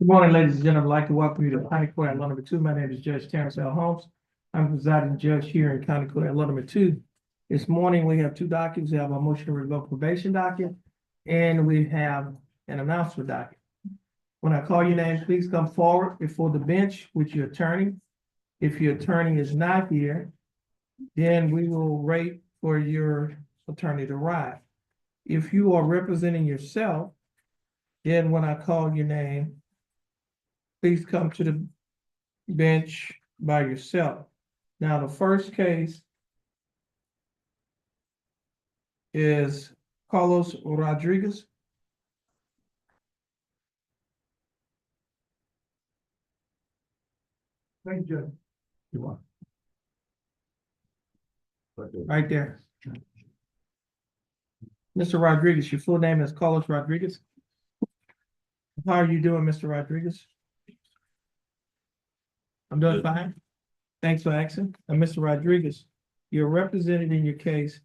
Good morning, ladies and gentlemen. I'd like to welcome you to County Court at Law Number 2. My name is Judge Terrence Holmes. I'm presiding judge here in County Court at Law Number 2. This morning, we have two documents. We have a motion to revoke probation docket, and we have an announcement docket. When I call your name, please come forward before the bench with your attorney. If your attorney is not here, then we will wait for your attorney to arrive. If you are representing yourself, then when I call your name, please come to the bench by yourself. Now, the first case is Carlos Rodriguez. Thank you, Judge. You are. Right there. Mr. Rodriguez, your full name is Carlos Rodriguez. How are you doing, Mr. Rodriguez? I'm doing fine. Thanks for asking. And Mr. Rodriguez, you're represented in your case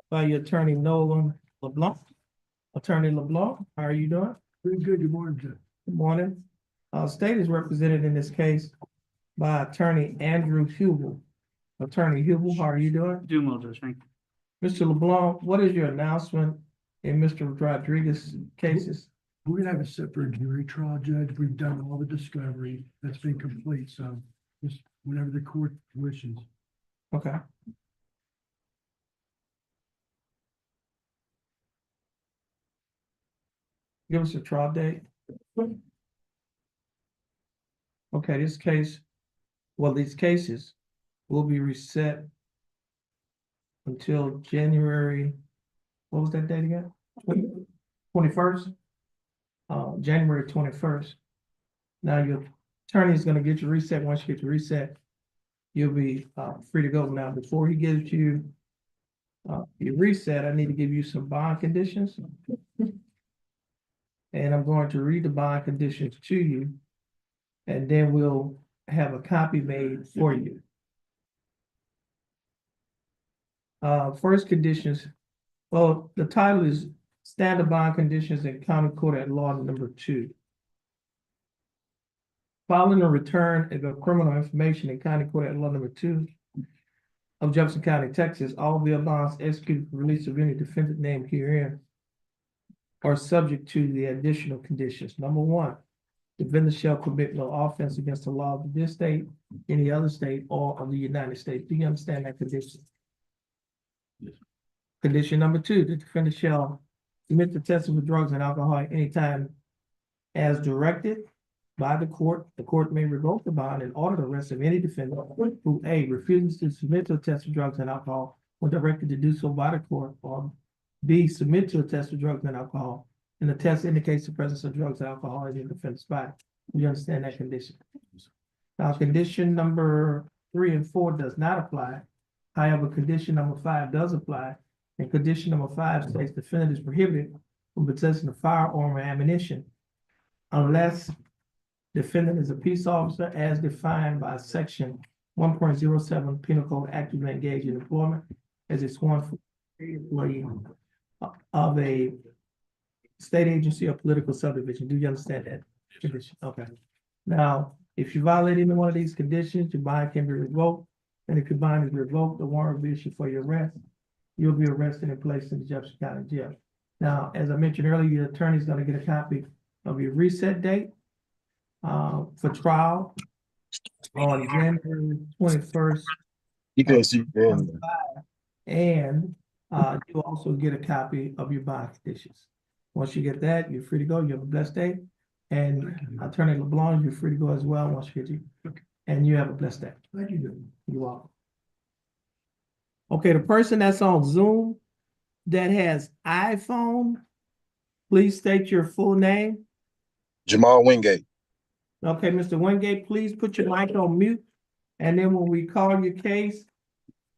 by your attorney Nolan LeBlanc. Attorney LeBlanc, how are you doing? Pretty good. Good morning, Judge. Good morning. State is represented in this case by attorney Andrew Hubel. Attorney Hubel, how are you doing? Doing well, Judge. Thank you. Mr. LeBlanc, what is your announcement in Mr. Rodriguez's cases? We're gonna have a separate jury trial, Judge. We've done all the discovery that's been complete, so just whenever the court wishes. Okay. Give us a trial date. Okay, this case, well, these cases will be reset until January, what was that date again? 21st? January 21st. Now your attorney is gonna get you reset. Once you get your reset, you'll be free to go. Now, before he gives you your reset, I need to give you some bond conditions. And I'm going to read the bond conditions to you, and then we'll have a copy made for you. First conditions, well, the title is Standard Bond Conditions in County Court at Law Number 2. Following the return of the criminal information in County Court at Law Number 2 of Jefferson County, Texas, all bail bonds executed for release of any defendant named herein are subject to the additional conditions. Number 1, defendant shall commit no offense against the law of this state, any other state, or of the United States. Do you understand that condition? Yes. Condition number 2, the defendant shall submit to testing for drugs and alcohol at any time as directed by the court. The court may revoke the bond and order the arrest of any defendant who A, refuses to submit to a test for drugs and alcohol when directed to do so by the court, or B, submit to a test for drugs and alcohol, and the test indicates the presence of drugs and alcohol in the defendant's body. You understand that condition? Now, condition number 3 and 4 does not apply. However, condition number 5 does apply. And condition number 5 states the defendant is prohibited from possessing a firearm or ammunition unless defendant is a peace officer as defined by section 1.07 Penal Code, actively engaged in employment as a sworn employee of a state agency or political subdivision. Do you understand that condition? Okay. Now, if you violate any one of these conditions, your bond can be revoked. And if your bond is revoked, the warrant will be issued for your arrest. You'll be arrested and placed in the Jefferson County Jail. Now, as I mentioned earlier, your attorney is going to get a copy of your reset date for trial on January 21st. You can see them. And you'll also get a copy of your bond conditions. Once you get that, you're free to go. You have a blessed day. And Attorney LeBlanc, you're free to go as well once you get you. And you have a blessed day. Thank you. You're welcome. Okay, the person that's on Zoom that has iPhone, please state your full name. Jamal Wingate. Okay, Mr. Wingate, please put your mic on mute. And then when we call your case,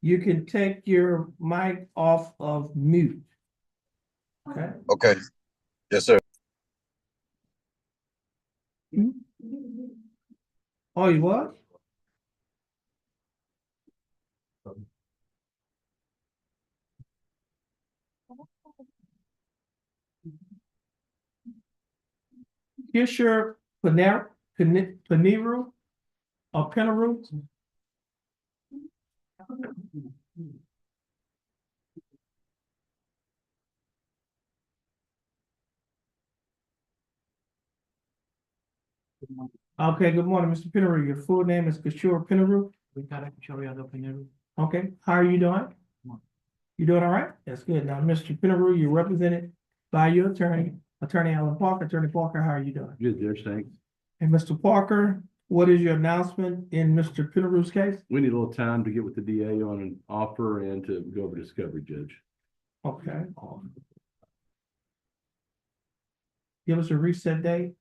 you can take your mic off of mute. Okay? Okay. Yes, sir. Oh, you what? Here's your Peniru or Penaru? Okay, good morning, Mr. Penaru. Your full name is Kishore Penaru. Okay, how are you doing? You doing all right? That's good. Now, Mr. Penaru, you're represented by your attorney, Attorney Alan Parker. Attorney Parker, how are you doing? Good, Judge, thanks. And Mr. Parker, what is your announcement in Mr. Penaru's case? We need a little time to get with the DA on an offer and to go over discovery, Judge. Okay. Give us a reset date.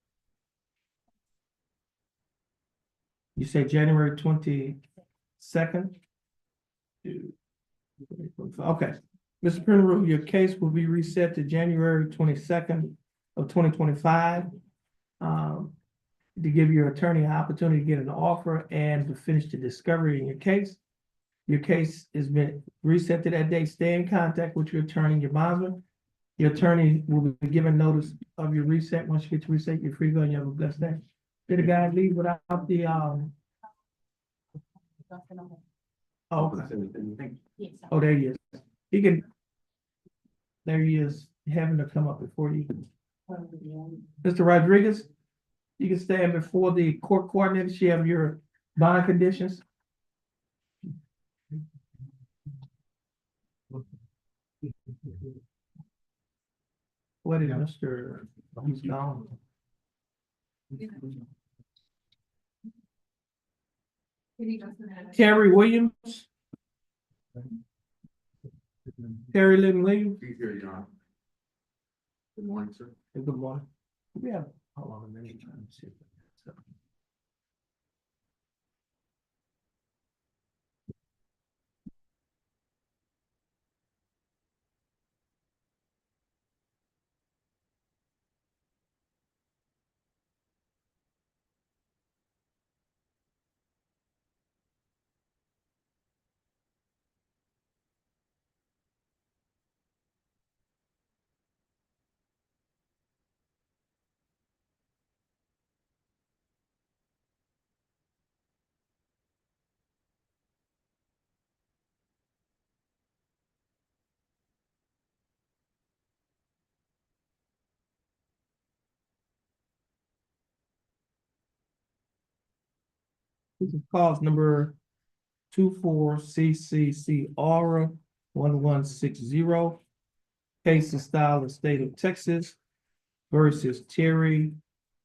You say January 22nd? Okay. Mr. Penaru, your case will be reset to January 22nd of 2025. To give your attorney an opportunity to get an offer and to finish the discovery in your case. Your case has been reset to that date. Stay in contact with your attorney, your bondsman. Your attorney will be given notice of your reset. Once you get to reset, you're free to go and you have a blessed day. Did the guy leave without the, oh, okay. Oh, there he is. He can, there he is, having to come up before you. Mr. Rodriguez, you can stand before the court coordinator. She have your bond conditions. What is Mr. He's gone. Terry Williams. Terry Lynn Williams. Here, Your Honor. Good morning, sir. Good morning. We have, hold on a minute, trying to see. if that's up. This is cause number 24CCC Aura 1160. Case and style of state of Texas versus Terry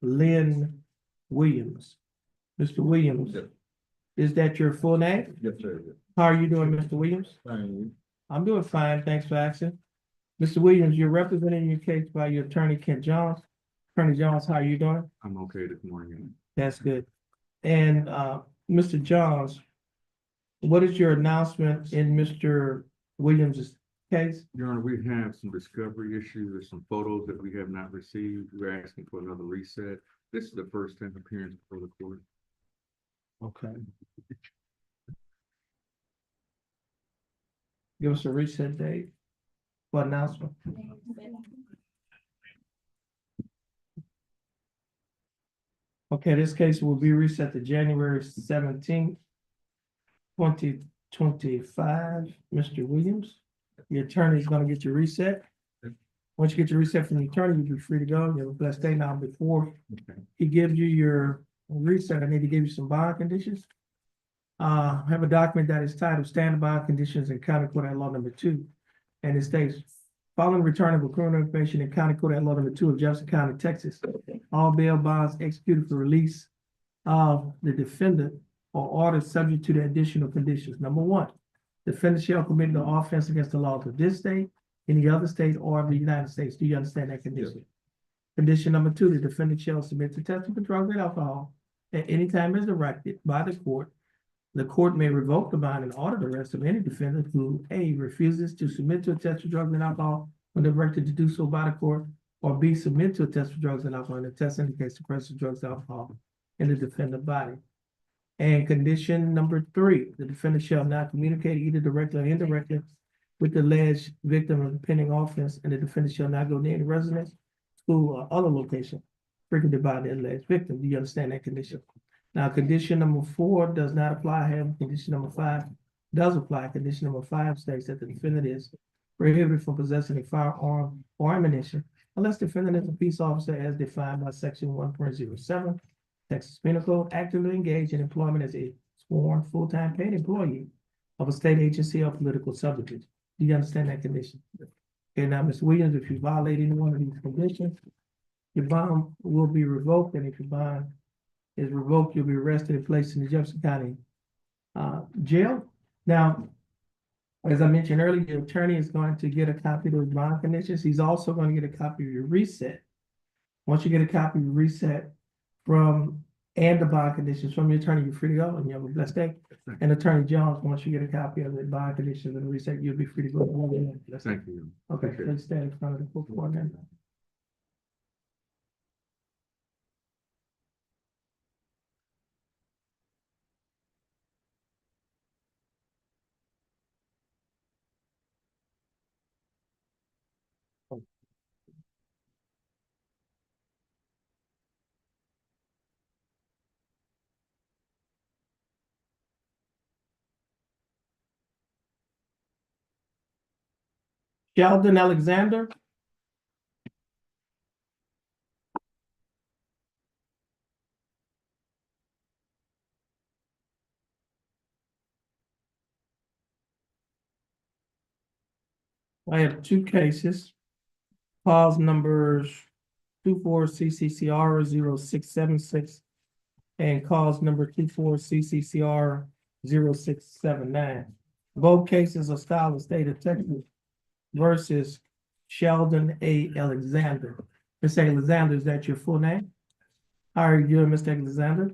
Lynn Williams. Mr. Williams, is that your full name? Yes, sir. How are you doing, Mr. Williams? Fine. I'm doing fine, thanks for asking. Mr. Williams, you're representing your case by your attorney, Kent Jones. Attorney Jones, how are you doing? I'm okay this morning. That's good. And Mr. Jones, what is your announcement in Mr. Williams' case? Your Honor, we have some discovery issues. There's some photos that we have not received. We're asking for another reset. This is the first time appearance before the court. Okay. Give us a reset date for announcement. Okay, this case will be reset to January 17th, 2025. Mr. Williams, your attorney is gonna get your reset. Once you get your reset from the attorney, you'll be free to go. You have a blessed day. Now, before Okay. he gives you your reset, I need to give you some bond conditions. I have a document that is titled Standard Bond Conditions in County Court at Law Number 2. And it states, following return of criminal information in County Court at Law Number 2 of Jefferson County, Texas, all bail bonds executed for release of the defendant are ordered subject to the additional conditions. Number 1, defendant shall commit no offense against the laws of this state, any other state, or the United States. Do you understand that condition? Condition number 2, the defendant shall submit to testing for drugs and alcohol at any time as directed by the court. The court may revoke the bond and order the arrest of any defendant who A, refuses to submit to a test for drugs and alcohol when directed to do so by the court, or B, submit to a test for drugs and alcohol, and the test indicates the presence of drugs and alcohol in the defendant body. And condition number 3, the defendant shall not communicate either directly or indirectly with the alleged victim of the pending offense, and the defendant shall not go near the residence, school, or other location frequented by the alleged victim. Do you understand that condition? Now, condition number 4 does not apply. However, condition number 5 does apply. Condition number 5 states that the defendant is prohibited from possessing a firearm or ammunition unless the defendant is a peace officer as defined by section 1.07 Texas Penal Code, actively engaged in employment as a sworn full-time paid employee of a state agency or political subdivision. Do you understand that condition? Okay, now, Ms. Williams, if you violate any one of these conditions, your bond will be revoked, and if your bond is revoked, you'll be arrested and placed in the Jefferson County jail. Now, as I mentioned earlier, your attorney is going to get a copy of those bond conditions. He's also going to get a copy of your reset. Once you get a copy of your reset and the bond conditions from your attorney, you're free to go, and you have a blessed day. And Attorney Jones, once you get a copy of the bond conditions and the reset, you'll be free to go. Thank you. Okay, let's stand in front of the court for a minute. Sheldon Alexander. I have 2 cases. Cause numbers 24 CCCR 0676 and cause number 24 CCCR 0679. Both cases are styled the state of Texas versus Sheldon A. Alexander. Mr. Alexander, is that your full name? How are you doing, Mr. Alexander?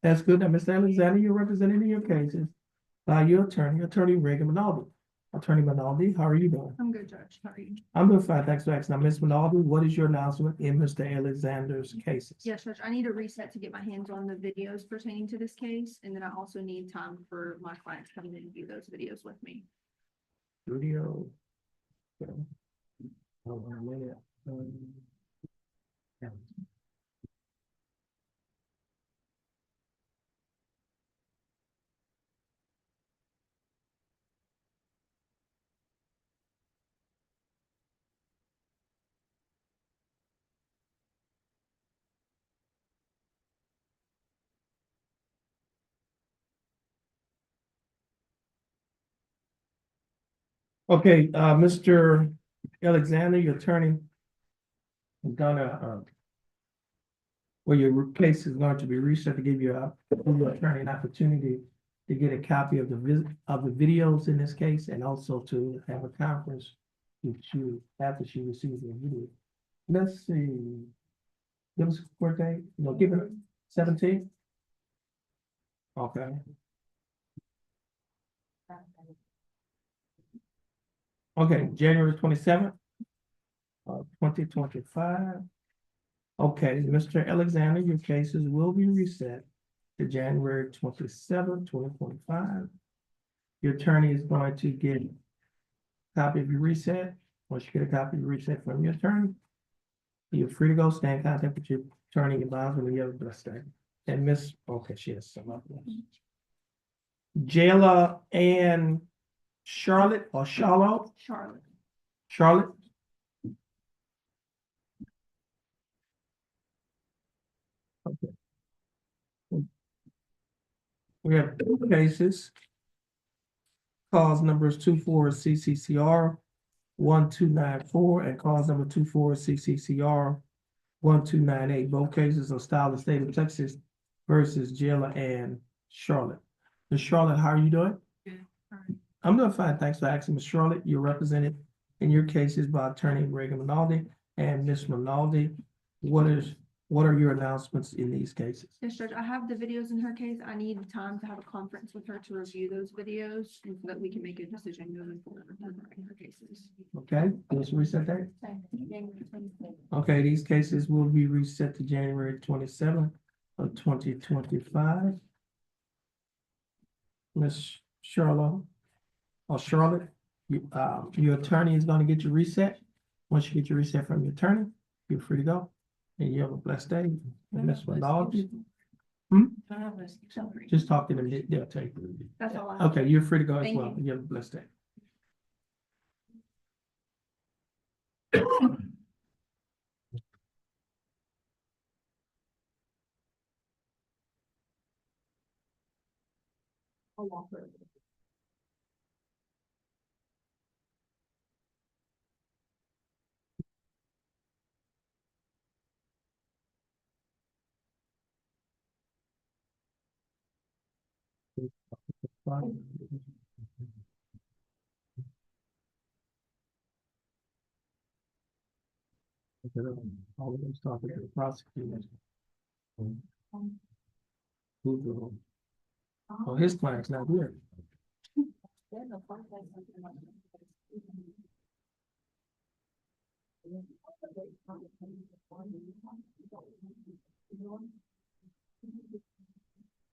That's good. Now, Mr. Alexander, you're represented in your cases by your attorney Reagan Minaldi. Attorney Minaldi, how are you doing? I'm good, Judge. How are you? I'm doing fine, thanks for asking. Now, Ms. Minaldi, what is your announcement in Mr. Alexander's cases? Yes, Judge, I need a reset to get my hands on the videos pertaining to this case, and then I also need time for my clients to come in and view those videos with me. Studio. Okay. Hold on a minute. Yeah. Okay, Mr. Alexander, your attorney is gonna, well, your case is going to be reset to give your attorney an opportunity to get a copy of the videos in this case, and also to have a conference with you after she receives the video. Let's see. Give us a court date, give it 17. Okay. Okay, January 27th, 2025. Okay, Mr. Alexander, your cases will be reset to January 27th, 2025. Your attorney is going to get a copy of your reset. Once you get a copy of your reset from your attorney, you're free to go, stay in contact with your attorney, advisor, when you have a blessed day. And okay, she has some other ones. Jayla and Charlotte or Charlotte? Charlotte. Charlotte? Okay. We have 2 cases. Cause numbers 24 CCCR 1294 and cause number 24 CCCR 1298. Both cases are styled the state of Texas versus Jayla and Charlotte. Ms. Charlotte, how are you doing? Good. All right. I'm doing fine. Thanks for asking, Ms. Charlotte. You're represented in your cases by attorney Reagan Minaldi. And Ms. Minaldi, what are your announcements in these cases? Yes, Judge, I have the videos in her case. I need time to have a conference with her to review those videos and so that we can make a decision moving forward in her cases. Okay, let's reset that. Okay, these cases will be reset to January 27th of 2025. Ms. Charlotte, your attorney is going to get your reset. Once you get your reset from your attorney, you're free to go. And you have a blessed day. Ms. Minaj, Sorry. just talk to them, they'll take you. That's all I have. Okay, you're free to go as Thank well. you. You have a blessed day. I'll walk her. All of them talking to the prosecutors. Oh, his client's not here.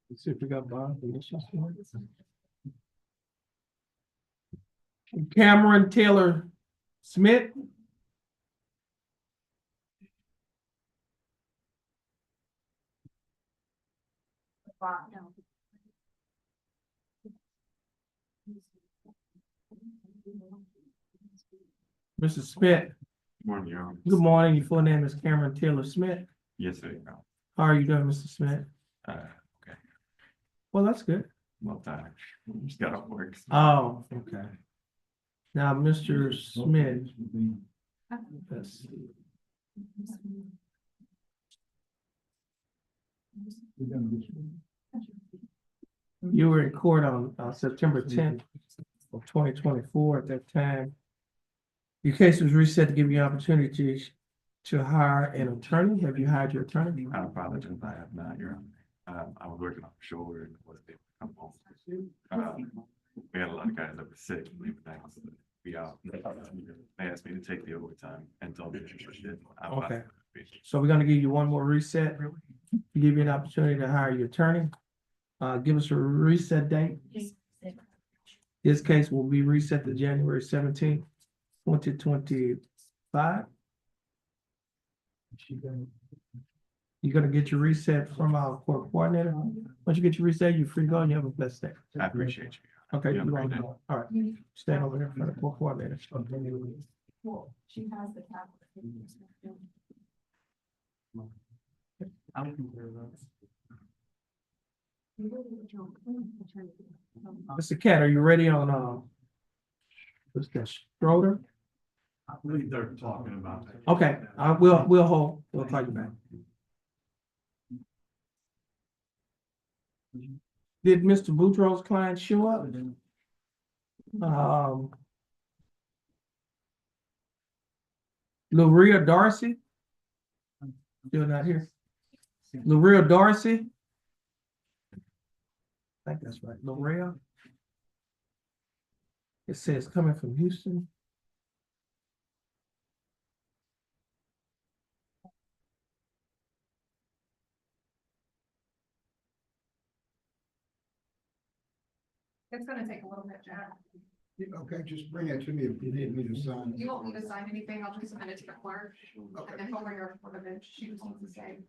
Let's see if we got bond issues. Cameron Taylor Smith. Mr. Smith, Morning, Your Honor. good morning. Your full name is Cameron Taylor Smith. Yes, sir. Your Honor. How are you doing, Mr. Smith? Okay, Well, that's good. well, tired. Just got off work. Oh, okay. Now, Mr. Smith. Let's see. You were in court on September 10th of 2024. At that time, your case was reset to give you an opportunity to hire an attorney. Have you hired your attorney? I apologize, I have not, Your Honor. I was working offshore and wasn't able to come home. We had a lot of guys that were sick and everything, so we out. They asked me to take the overtime and told me I should. Okay. So we're gonna give you one more reset, to give you an opportunity to hire your attorney. Give us a reset date. This case will be reset to January 17th, 2025. You're gonna get your reset from our court coordinator. Once you get your reset, you're free to go and you have a blessed day. I appreciate you. Okay, You have a you're great welcome. All right, stand over here for the court coordinator. She has the tablet. Mr. Cat, are you ready on, what's that, Schroeder? I believe they're talking about. Okay, we'll hold, we'll call you back. Did Mr. Boudreaux's client show up? Luria Darcy? Still not here. Luria Darcy? I think that's right, Luria. It says coming from Houston. It's gonna take a little bit, Jack. Okay, just bring it to me if you need me to sign. You won't need to sign anything, I'll just submit it to the clerk, Okay. and then he'll bring her for the bench, she just needs to say.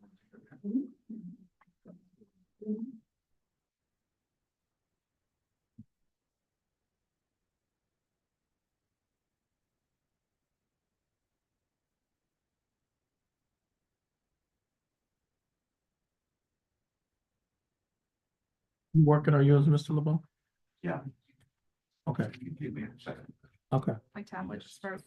You working on yours, Mr. LeBeau? Yeah. Okay, Give me a second. okay. My tablet just broke.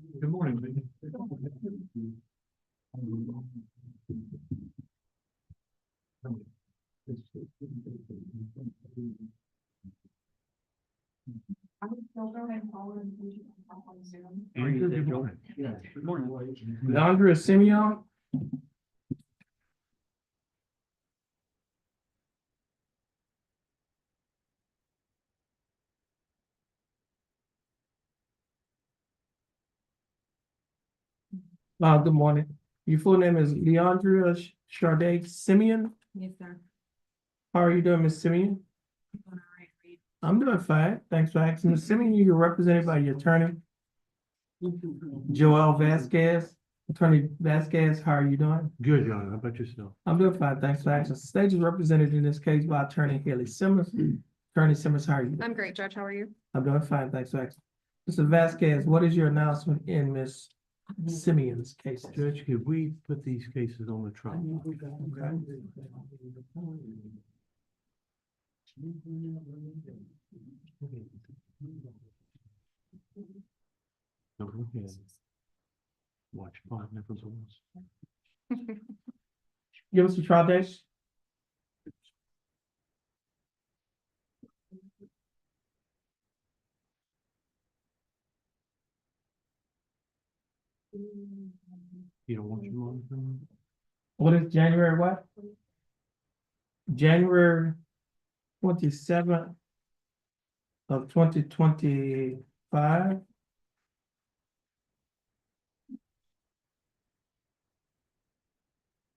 Good morning. Good morning. Good morning. Leandra Simeon. Good morning. Your full name is Leandra Charday Simeon. Yes, sir. How are you doing, Ms. Simeon? I'm doing fine. Thanks for asking. Ms. Simeon, you're represented by your attorney, Joel Vasquez. Attorney Vasquez, how are you doing? Good, John. How about yourself? I'm doing fine. Thanks for asking. Stage is represented in this case by Attorney Haley Simmons. Attorney Simmons, how are you? I'm great, Judge. How are you? I'm doing fine. Thanks for asking. Mr. Vasquez, what is your announcement in Ms. Simeon's case? Judge, could we put these cases on the trial? So go ahead. Watch five different ones. Give us the trial dates. You don't want your on them? What is January what? January 27th of 2025.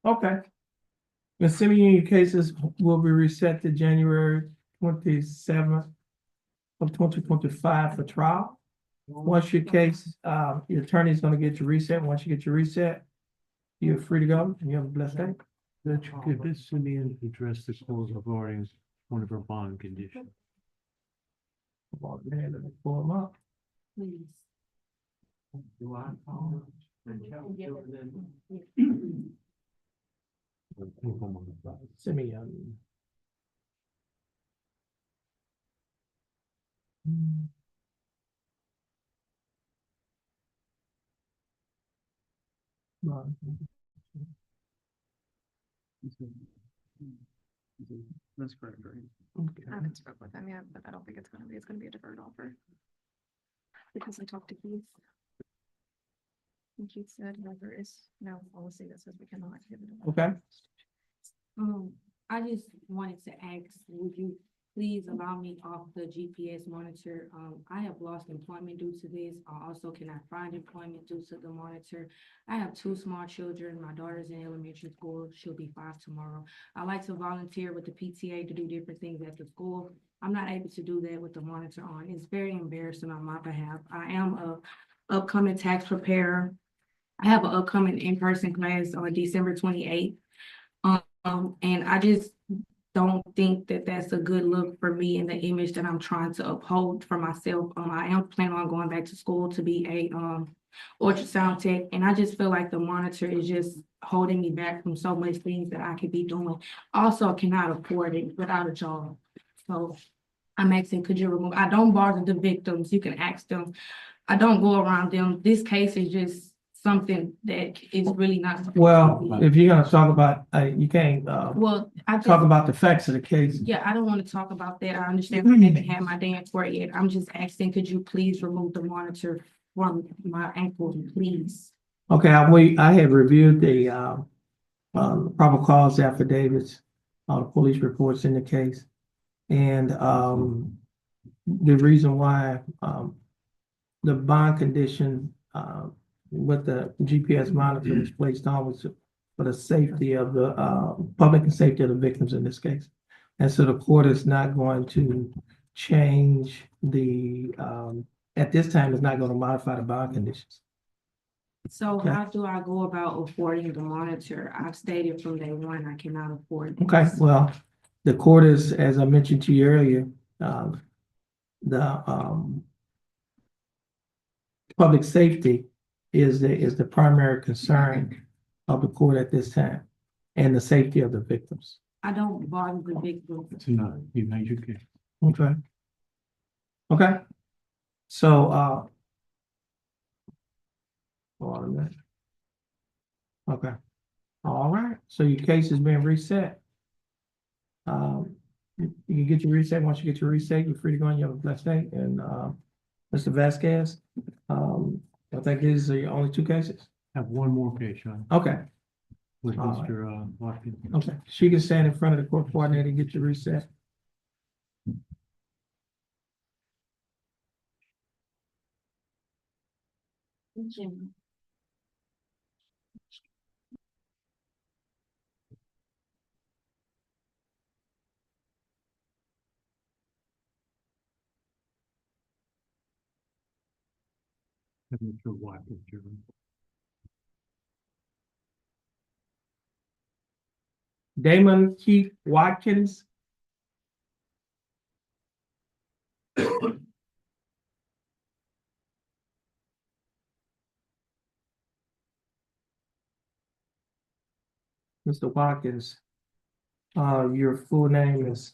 Okay. Ms. Simeon, your cases will be reset to January 27th of 2025 for trial. Once your case, your attorney's gonna get your reset. Once you get your reset, you're free to go, and you have a blessed day. Judge, could Ms. Simeon address the clause regarding one of her bond conditions? Well, man, let me pull them up. Please. Simeon. Bond. That's correct, right? Okay. I haven't spoke with them yet, but I don't think it's gonna be a deferred offer. Because I talked to Keith. And Keith said that there is no policy that says we cannot give it. Okay. I just wanted to ask, would you please allow me off the GPS monitor? I have lost employment due to this. I also cannot find employment due to the monitor. I have two small children. My daughter's in elementary school. She'll be 5 tomorrow. I like to volunteer with the PTA to do different things at the school. I'm not able to do that with the monitor on. It's very embarrassing on my behalf. I am a upcoming tax preparer. I have an upcoming in-person class on December 28th. And I just don't think that that's a good look for me and the image that I'm trying to uphold for myself. I am planning on going back to school to be a ultrasound tech, and I just feel like the monitor is just holding me back from so much things that I could be doing. Also, I cannot afford it without a job. So I'm asking, could you remove? I don't bother the victims. You can ask them. I don't go around them. This case is just something that is really not. supposed to Well, be. if you're gonna talk about, you can't, Well, I just. talk about the facts of the case. Yeah, I don't want to talk about that. I understand we haven't had my day in court yet. I'm just asking, could you please remove the monitor from my ankle, please? Okay, I have reviewed the probable cause affidavits, the police reports in the case. And the reason why the bond condition with the GPS monitor was placed on was for the safety of the public and safety of the victims in this case. And so the court is not going to change the at this time, it's not going to modify the bond conditions. So Okay. how do I go about affording the monitor? I've stated from day one, I cannot afford. Okay, this. well, the court is, as I mentioned to you earlier, the public safety is the primary concern of the court at this time, and the safety of the victims. I don't bother the victims. It's not, you made your case. Okay. Okay. So Hold on a minute. Okay. All right, so your case has been reset. You can get your reset. Once you get your reset, you're free to go and you have a blessed day. And, Mr. Vasquez, I think these are your only two cases. Have one more case, Sean, Okay, with All right. Mr. Watkins. okay. She can stand in front of the court coordinator and get your reset. Jim. Have Mr. Watkins, Chairman. Damon Keith Watkins. Mr. Watkins, your full name is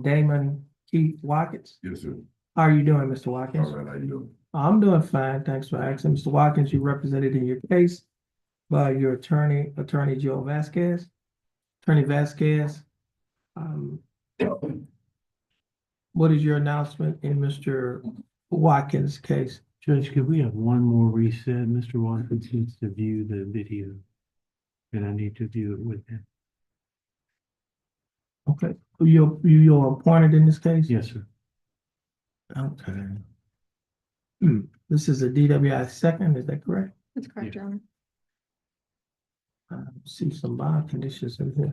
Damon Keith Watkins. Yes, sir. How are you doing, Mr. Watkins? All right, how you doing? I'm doing fine. Thanks for asking. Mr. Watkins, you represented in your case by your attorney, Attorney Joe Vasquez. Attorney Vasquez, what is your announcement in Mr. Watkins' case? Judge, could we have one more reset? Mr. Watkins needs to view the video. And I need to view it with him. Okay, you're appointed in this case? Yes, sir. Okay. This is a DWI second, is that correct? That's correct, Your Honor. See some bond conditions in here.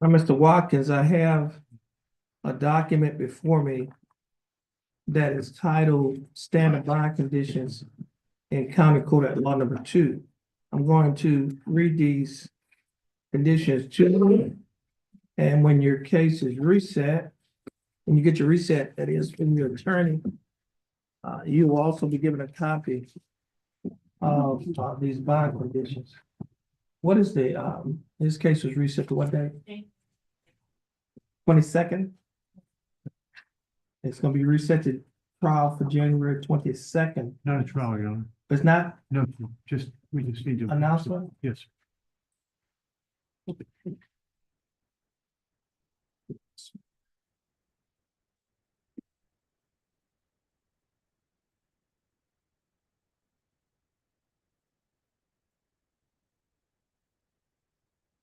Now, Mr. Watkins, I have a document before me that is titled Standard Bond Conditions in County Court at Law Number 2. I'm going to read these conditions to you. And when your case is reset, when you get your reset, that is from your attorney, you will also be given a copy of these bond conditions. What is this case was reset to what day? 22nd. It's gonna be reset to trial for January 22nd. Not a trial, Your Honor. It's not No, we just need to. announcement? Yes.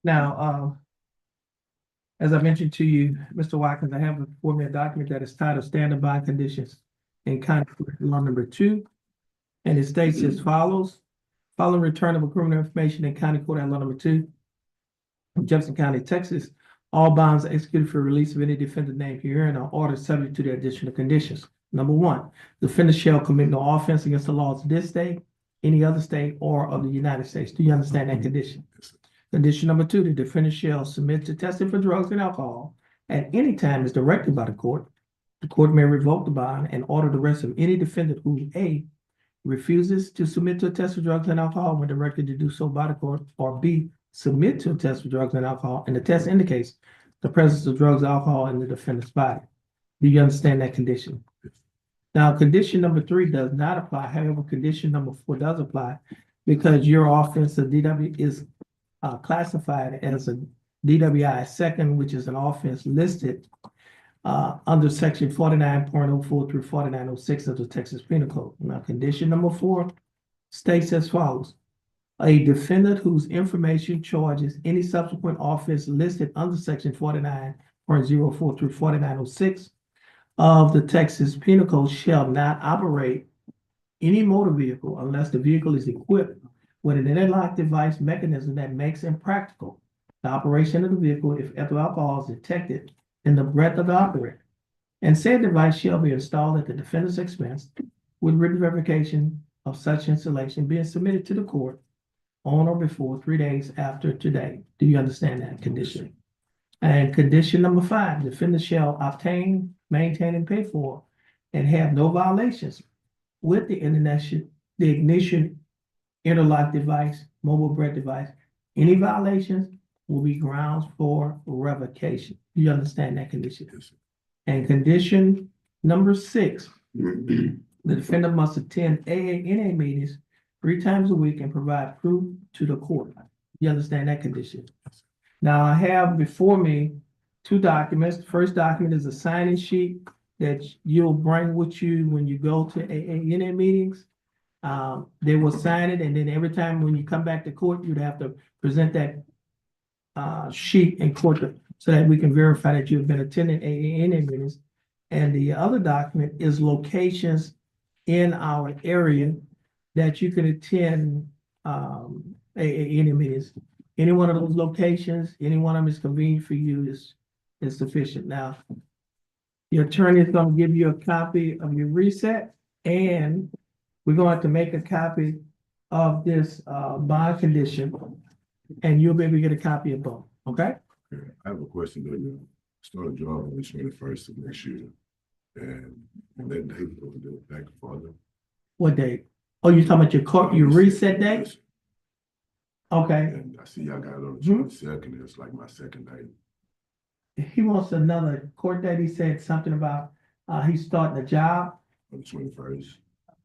Now, as I mentioned to you, Mr. Watkins, I have before me a document that is titled Standard Bond Conditions in County Court Law Number 2. And it states as follows: following return of a criminal information in County Court at Law Number 2 of Jefferson County, Texas, all bonds are executed for release of any defendant named herein are ordered subject to the additional conditions. Number 1, the defendant shall commit no offense against the laws of this state, any other state, or of the United States. Do you understand that condition? Condition number 2, the defendant shall submit to testing for drugs and alcohol at any time as directed by the court The court may revoke the bond and order the arrest of any defendant who A, refuses to submit to a test for drugs and alcohol when directed to do so by the court, or B, submit to a test for drugs and alcohol, and the test indicates the presence of drugs, alcohol in the defendant's body. Do you understand that condition? Now, condition number 3 does not apply. However, condition number 4 does apply because your offense of DW is classified as a DWI second, which is an offense listed under section 49.04 through 4906 of the Texas Penal Code. Now, condition number 4 states as follows. A defendant whose information charges any subsequent offense listed under section 49.04 through 4906 of the Texas Penal Code shall not operate any motor vehicle unless the vehicle is equipped with an interlock device mechanism that makes impractical the operation of the vehicle if ethyl alcohol is detected in the breath of the operator. And said device shall be installed at the defendant's expense with written verification of such installation being submitted to the court on or before 3 days after today. Do you understand that condition? And condition number 5, defendant shall obtain, maintain, and pay for, and have no violations with the ignition interlock device, mobile breath device. Any violations will be grounds for revocation. Do you understand that condition? And condition number 6, the defendant must attend AANA meetings 3 times a week and provide proof to the court. You understand that condition? Now, I have before me 2 documents. The first document is a signing sheet that you'll bring with you when you go to AANA meetings. They will sign it, and then every time when you come back to court, you'd have to present that sheet in court so that we can verify that you've been attending AANA meetings. And the other document is locations in our area that you can attend AANA meetings. Any one of those locations, any one of them is convenient for you is sufficient. Now, your attorney is going to give you a copy of your reset, and we're going to have to make a copy of this bond condition, and you'll be able to get a copy of both, okay? Okay, I have a question, though. You start a job on the 21st of next year, and that date will go back farther. What date? Oh, you're talking about your reset date? Okay. And I see y'all got it on the Mhm. 22nd, it's like my second day. He wants another court date. He said something about he's starting a job. On the 21st.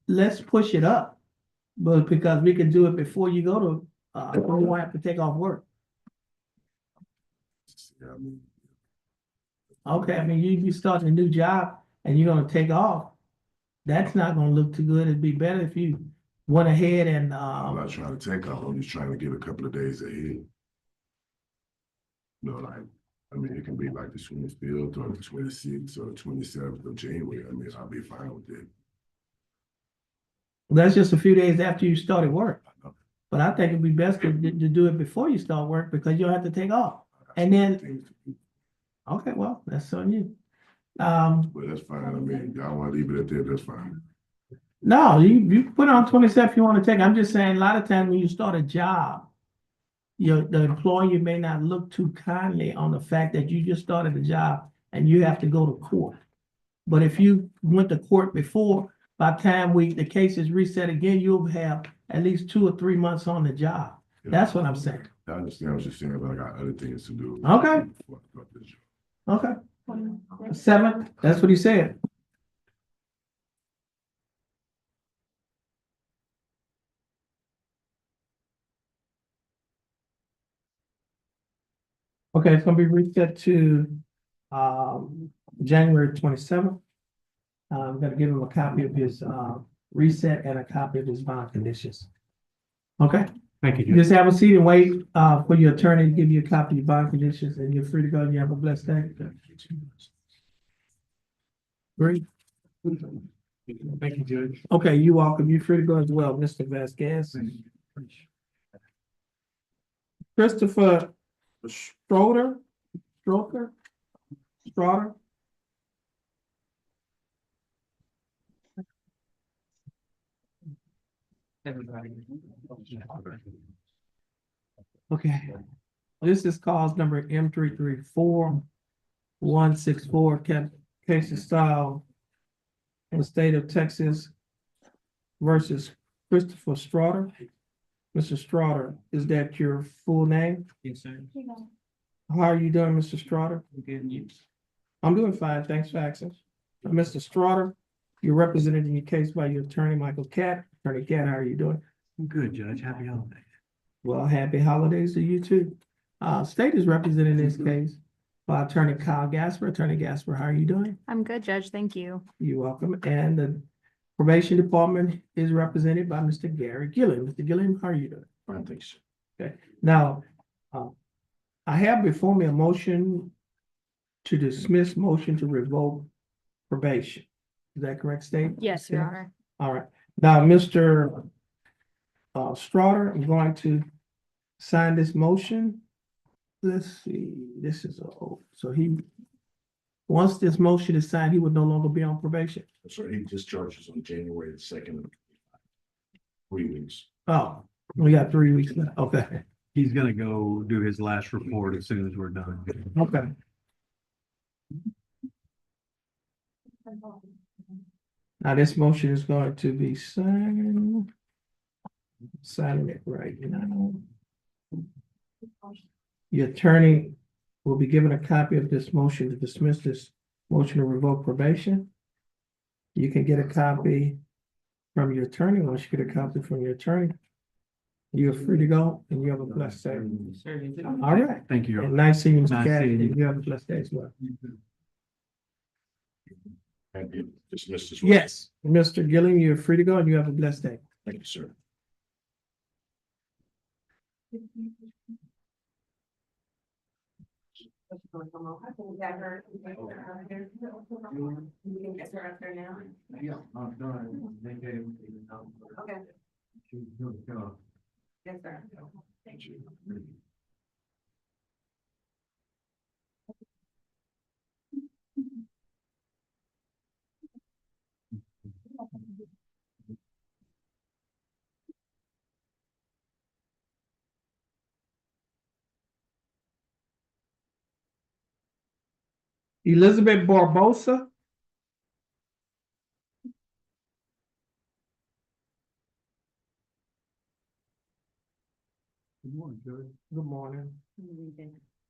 Let's push it up, but because we can do it before you go to, you won't have to take off work. Yeah, I mean, Okay, I mean, you starting a new job and you're gonna take off. That's not gonna look too good. It'd be better if you went ahead and, I'm not trying to take off, I'm just trying to get a couple of days ahead. You know, like, I mean, it can be like the 25th or the 26th or the 27th of January. I mean, I'll be fine with it. that's just a few days after you started work. But I think it'd be best to do it before you start work because you don't have to take off. And then, Things to do. okay, well, that's on you. But that's fine, I mean, y'all wanna leave it at that, that's fine. No, you put on 27 if you want to take. I'm just saying, a lot of times when you start a job, the employer may not look too kindly on the fact that you just started a job and you have to go to court. But if you went to court before, by the time the case is reset again, you'll have at least 2 or 3 months on the job. That's what I'm saying. I understand, I was just saying, but I got other things to do. Okay. before I start this job. Okay. 7th, that's what he said. Okay, it's gonna be reset to January 27th. I'm gonna give him a copy of his reset and a copy of his bond conditions. Okay, Thank you, just have a seat and wait for your attorney to give you a copy of your bond conditions, and you're free to go. You have a blessed day. Great. Thank you, Judge. Okay, you're welcome. You're free to go as well, Mr. Vasquez. Christopher Stroder. Okay, this is cause number M 334-164, Case is style in the state of Texas versus Christopher Strader. Mr. Strader, is that your full name? Yes, sir. How are you doing, Mr. Strader? Good news. I'm doing fine, thanks for asking. Mr. Strader, you're represented in your case by your attorney, Michael Catt. Attorney Catt, how are you doing? I'm good, Judge. Happy holidays. Well, happy holidays to you too. State is represented in this case by Attorney Kyle Gasper. Attorney Gasper, how are you doing? I'm good, Judge. Thank you. You're welcome. And the probation department is represented by Mr. Gary Gilliam. Mr. Gilliam, how are you doing? I think so. Okay, now, I have before me a motion to dismiss, motion to revoke probation. Is that correct, State? Yes, Your Honor. All right. Now, Mr. Strader, I'm going to sign this motion. Let's see, this is, so he, once this motion is signed, he would no longer be on probation. So he discharges on January the 2nd. 3 weeks. Oh, we got 3 weeks left. Okay, He's gonna go do his last report as soon as we're done. okay. Now, this motion is going to be signed. Signing it right now. The attorney will be given a copy of this motion to dismiss this motion to revoke probation. You can get a copy from your attorney. Once you get a copy from your attorney, you're free to go and you have a blessed day. Sir, is it- All right. Thank you. And nice seeing you, Mr. Nice Gadd, seeing you. and you have a blessed day as well. And you dismissed this. Yes, Mr. Gilliam, you're free to go and you have a blessed day. Thank you, sir. Yeah, I'm done. They gave me the number. Okay. She's gonna come. Yes, sir. Elizabeth Barbosa. Good morning, Judge. Good morning.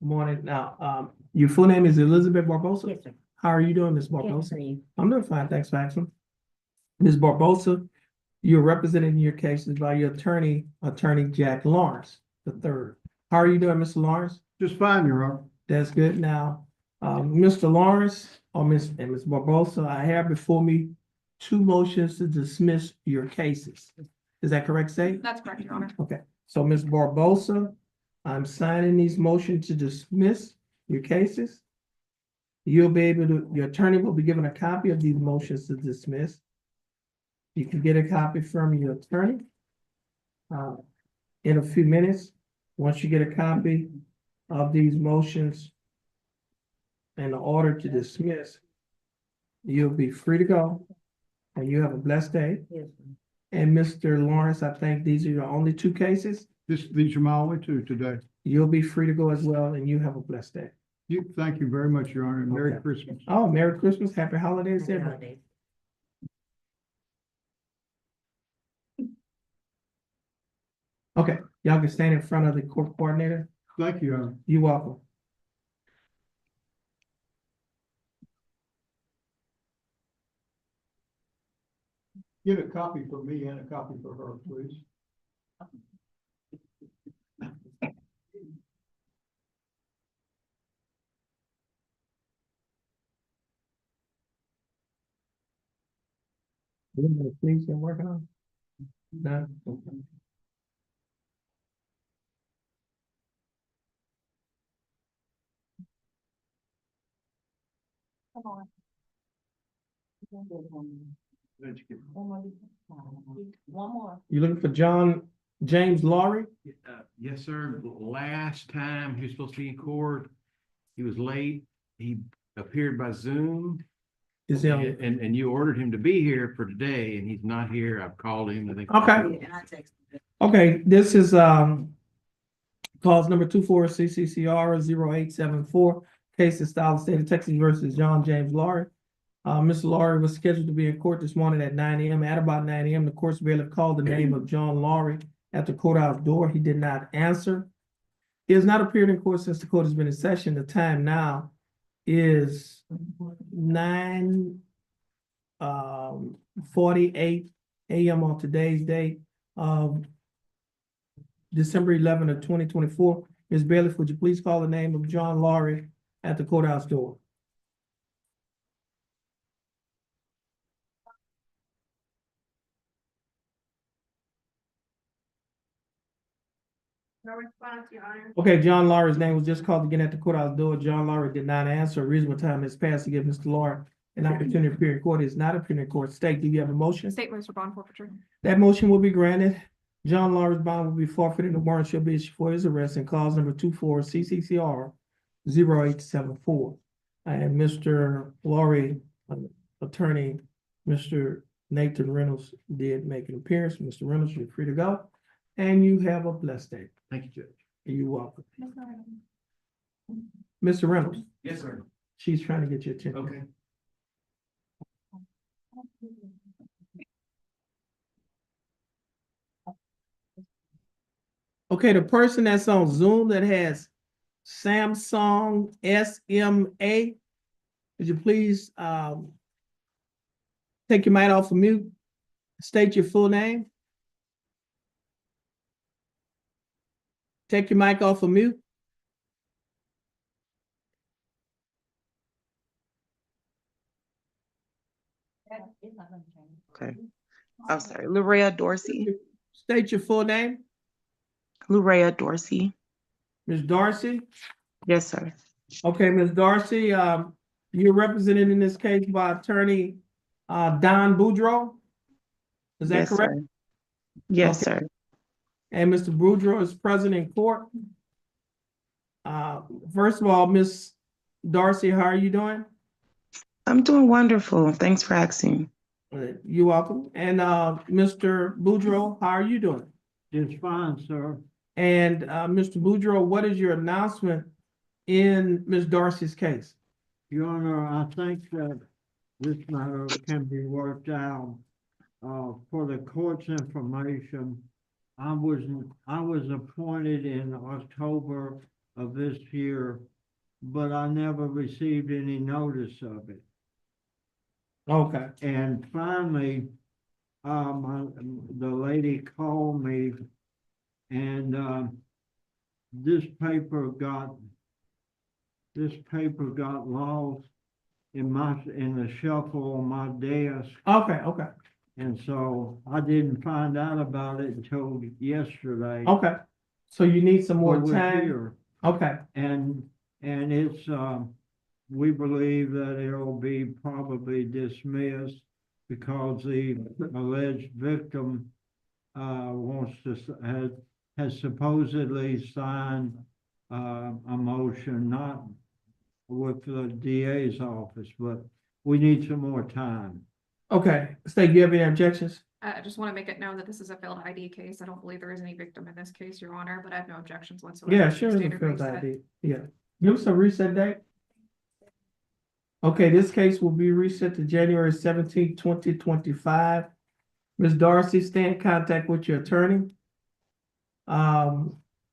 Morning. Now, your full name is Elizabeth Barbosa? Yes, sir. How are you doing, Ms. Good, how Barbosa? are you? I'm doing fine, thanks for asking. Ms. Barbosa, you're representing your cases by your attorney, Attorney Jack Lawrence III. How are you doing, Mr. Lawrence? Just fine, Your Honor. That's good. Now, Mr. Lawrence or Ms. Barbosa, I have before me two motions to dismiss your cases. Is that correct, State? That's correct, Your Honor. Okay, so Ms. Barbosa, I'm signing these motions to dismiss your cases. You'll be able to, your attorney will be given a copy of these motions to dismiss. You can get a copy from your attorney in a few minutes. Once you get a copy of these motions and the order to dismiss, you'll be free to go and you have a blessed day. Yes, And Mr. Lawrence, I think these are your only two cases. These are my only two today. You'll be free to go as well, and you have a blessed day. Thank you very much, Your Honor. Merry Okay. Christmas. Oh, Merry Christmas, Happy Holidays, Happy everybody. holidays. Okay, y'all can stand in front of the court coordinator. Thank you, Your Honor. You're welcome. Get a copy for me and a copy for her, please. Please, you're working on? No? Okay. Come on. One more. You looking for James Laurie? Yes, sir. Last time he was supposed to be in court, he was late. He appeared by Zoom. Is he on? And you ordered him to be here for today and he's not here. I've called him. I think. Okay. Okay, this is, clause number 24 CCCR 0874, case of style of state of Texas versus John James Laurie. Mr. Laurie was scheduled to be in court this morning at 9 a.m. At about 9 a.m., the court's bailiff called the name of John Laurie at the courthouse door. He did not answer. He has not appeared in court since the court has been in session. The time now is 9:48 a.m. on today's date of December 11 of 2024. Ms. Bailiff, would you please call the name of John Laurie at the courthouse door? No response, Your Honor. Okay, John Laurie's name was just called again at the courthouse door. John Laurie did not answer. A reasonable time has passed to give Mr. Laurie an opportunity to appear in court. He is not appearing in court. State, do you have a motion? State moves for bond forfeiture. That motion will be granted. John Laurie's bond will be forfeited. The warrant shall be issued for his arrest in clause number 24 CCCR 0874. And Mr. Laurie, attorney, Mr. Nathan Reynolds did make an appearance. Mr. Reynolds, you're free to go. And you have a blessed day. Thank you, Judge. You're welcome. Mr. Reynolds, Yes, sir. she's trying to get your attention. Okay. Okay, the person that's on Zoom that has Samsung SMA, would you please take your mic off of mute, state your full name? Take your mic off of mute. Okay. I'm sorry, Lurea Dorsey. State your full name. Lurea Dorsey. Ms. Darcy. Yes, sir. Okay, Ms. Darcy, you're represented in this case by attorney Don Boudreaux. Is that Yes, correct? sir. Yes, Okay. sir. And Mr. Boudreaux is present in court. First of all, Ms. Darcy, how are you doing? I'm doing wonderful. Thanks for asking. You're welcome. And Mr. Boudreaux, how are you doing? It's fine, sir. And Mr. Boudreaux, what is your announcement in Ms. Darcy's case? Your Honor, I think that this matter can be worked out. For the court's information, I was appointed in October of this year, but I never received any notice of it. Okay. And finally, the lady called me and, this paper got lost in the shuffle on my desk. Okay, okay, And so I didn't find out about it until yesterday. okay. So you need some more But we're time? here. Okay, And it's, we believe that it'll be probably dismissed because the alleged victim, has supposedly signed, a motion, not with the DA's office, but we need some more time. okay. State, you have any objections? I just want to make it known that this is a failed ID case. I don't believe there is any victim in this case, Your Honor, but I have no objections whatsoever. Yeah, to sure, it's a standard field reset. ID. Yeah. Give us a reset date. Okay, this case will be reset to January 17th, 2025. Ms. Darcy, stay in contact with your attorney.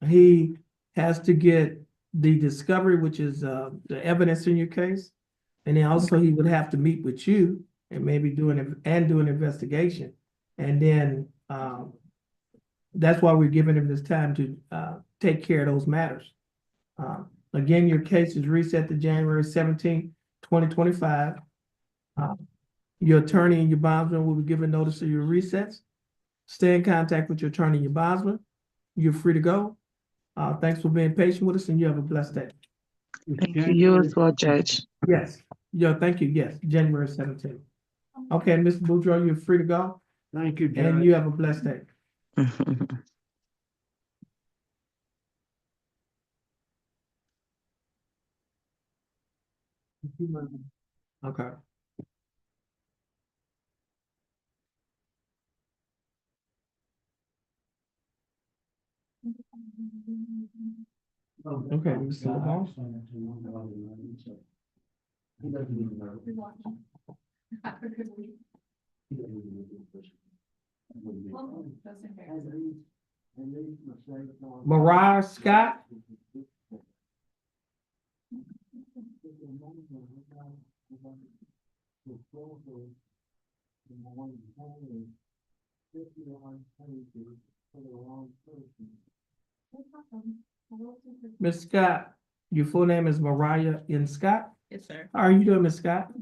He has to get the discovery, which is the evidence in your case. And then also he would have to meet with you and maybe do an investigation. And then that's why we're giving him this time to take care of those matters. Again, your case is reset to January 17th, 2025. Your attorney and your bondsman will be given notice of your resets. Stay in contact with your attorney and your bondsman. You're free to go. Thanks for being patient with us, and you have a blessed day. Thank you. You as well, Judge. Yes. Yeah, thank you. Yes, January 17th. Okay, Mr. Boudreaux, you're free to go, Thank you, Judge. and you have a blessed day. Okay. Okay, Mr. Lamar. He doesn't even know. You're welcome. Have a good week. He doesn't even know this person. Well, that's okay. Mariah Scott, Miss Scott, your full name is Mariah N. Scott. Yes, sir. How are you doing, Miss Scott?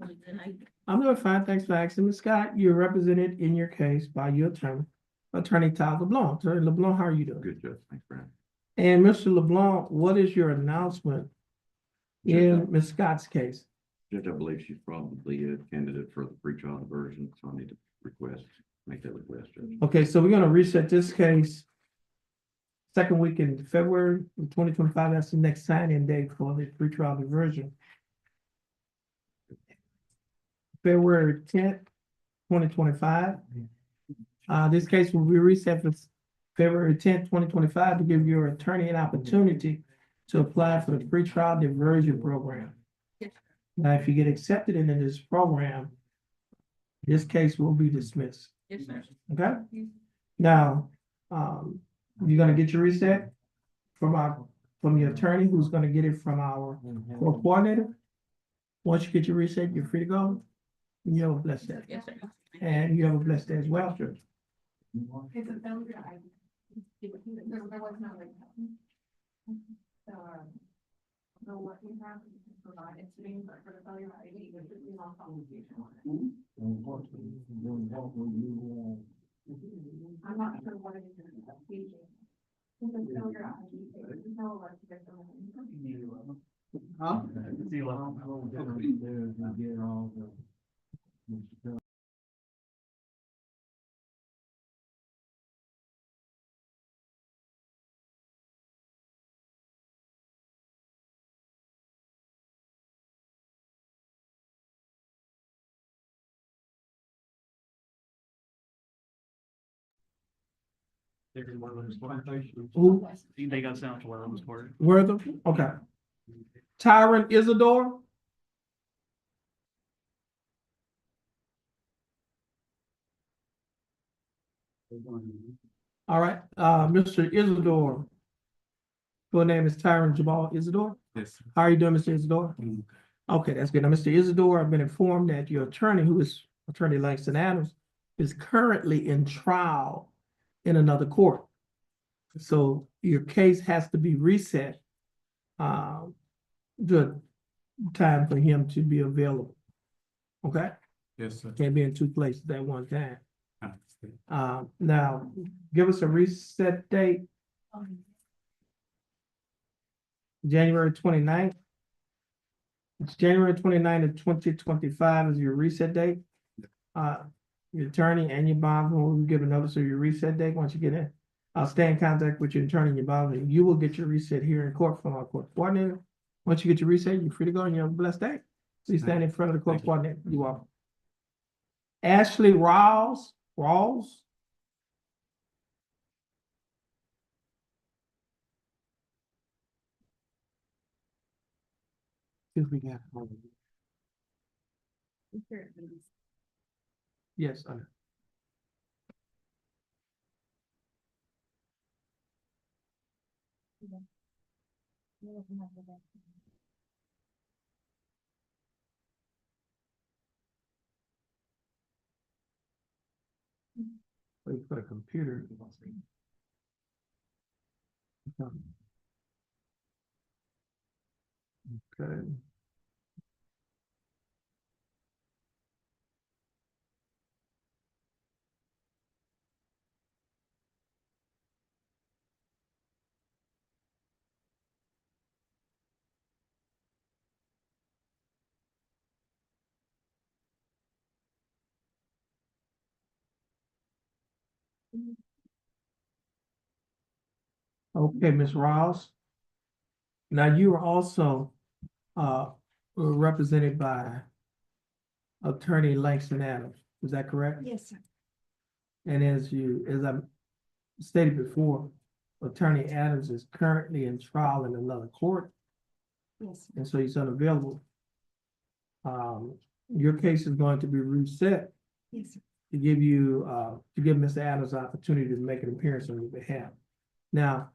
I'm doing fine, thanks for asking. Ms. Scott, you're represented in your case by your attorney, Attorney Todd LeBlanc. Attorney LeBlanc, how are you doing? Good, Judge. Thanks, Brad. And Mr. LeBlanc, what is your announcement in Ms. Scott's case? Judge, I believe she's probably a candidate for the pretrial diversion, so I need to make that request, Judge. Okay, so we're gonna reset this case second week in February of 2025. That's the next sign-in date for the pretrial diversion. February 10th, 2025. This case will be reset for February 10th, 2025 to give your attorney an opportunity to apply for the pretrial diversion program. Now, if you get accepted into this program, this case will be dismissed. Yes, sir. Okay? Now, you're gonna get your reset from your attorney, who's gonna get it from our court coordinator. Once you get your reset, you're free to go. You have a blessed day. Yes, sir. And you have a blessed day as well, sir. It's a failure. There was no. So what you have provided to me for the failure ID, but it's not conversation on it. I'm not sure what it is in the application. It's a failure ID, there's no like different. Huh? See, like, I'm going down there and get all the. Who? They got sound to where I was for. Where the, okay. Tyron Isidore. All right, Mr. Isidore. Full name is Tyron Jamal Isidore. Yes. How are you doing, Mr. Isidore? Okay, that's good. Now, Mr. Isidore, I've been informed that your attorney, who is Attorney Langston Adams, is currently in trial in another court. So your case has to be reset. Good time for him to be available. Okay? Yes, sir. Can't be in two places at one time. Now, give us a reset date. January 29th. It's January 29th of 2025 is your reset date. Your attorney and your bond will give a notice of your reset date once you get in. I'll stay in contact with your attorney and your bond, and you will get your reset here in court from our court coordinator. Once you get your reset, you're free to go and you have a blessed day. Please stand in front of the court coordinator. You're welcome. Ashley Rawls. See if we got. Yes, I know. Well, you put a computer. Okay. Okay, Ms. Ross. Now you are also represented by Attorney Langston Adams. Is that correct? Yes, sir. And as I stated before, Attorney Adams is currently in trial in another court, Yes. and so he's unavailable your case is going to be reset Yes, sir. to give you, to give Mr. Adams the opportunity to make an appearance on your behalf. Now,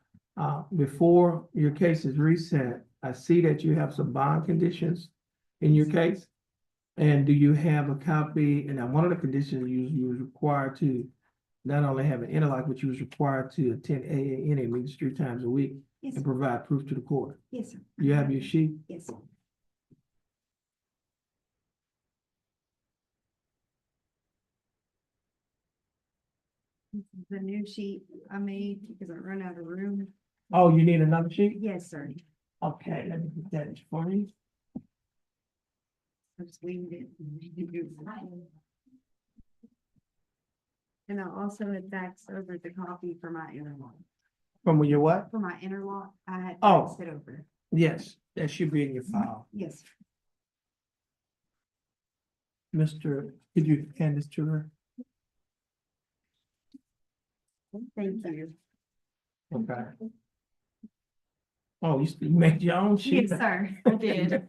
before your case is reset, I see that you have some bond conditions in your case. And do you have a copy? And now one of the conditions you was required to not only have an interlock, but you was required to attend AANA meetings 3 times a week Yes, and sir. provide proof to the court. Yes, sir. You have your sheet? Yes, sir. This is the new sheet I made because I run out of room. Oh, you need another sheet? Yes, sir. Okay, let me get that for you. I just winged it. And I also had faxed over the copy for my interlock. From your what? For my interlock, I had Oh. faxed it over. Yes, that should be in your file. Yes, sir. Mr., could you hand this to her? Thank you. Okay. Oh, you make your own sheet? Yes, sir, I did.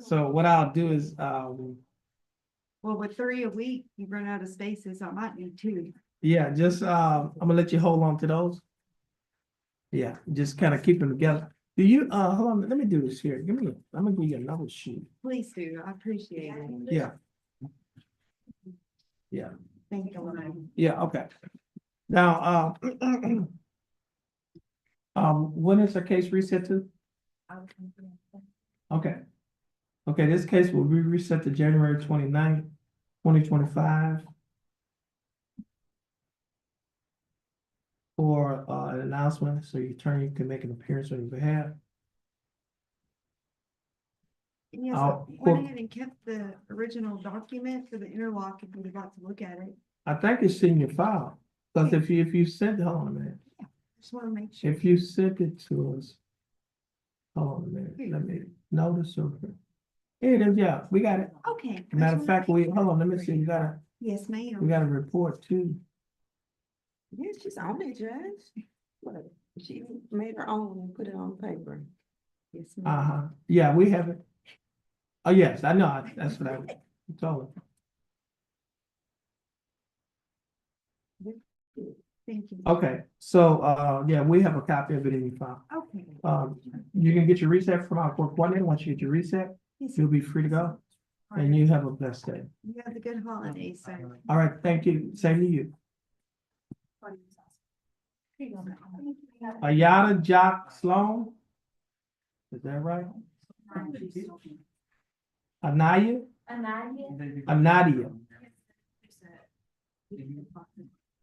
So what I'll do is, Well, with 3 a week, you run out of spaces, so I might need 2. yeah, just, I'm gonna let you hold on to those. Yeah, just kind of keep them together. Do you, hold on, let me do this here. I'm gonna give you another sheet. Please do, I appreciate it. Yeah. Yeah, Thank you. yeah, okay. Now, when is the case reset to? Okay. Okay, this case will be reset to January 29th, 2025. For an announcement, so your attorney can make an appearance on your behalf. Yes, I went ahead and kept the original document for the interlock if you would like to look at it. I think it's in your file, because if you sent, hold on a minute, Just want to make sure. if you sent it to us. Hold on a minute, let me notice over. Here it is, yeah, we got it. Okay. I Matter just of wanna fact, make hold on, let me see, Yes, we ma'am. got a report too. Yeah, she's on it, Judge. What, she made her own and put it on paper. Yes, ma'am. Uh-huh, yeah, we have it. Oh, yes, I know, that's what I told her. Thank you. Okay, so, yeah, we have a copy of it in your file. Okay. You can get your reset from our court coordinator. Once you get your reset, Yes, you'll be free to go, and you have a blessed day. You have a good holiday, sir. All right, thank you, same to you. Ayada Jock Sloan? Is that right? Anaya? Anadia.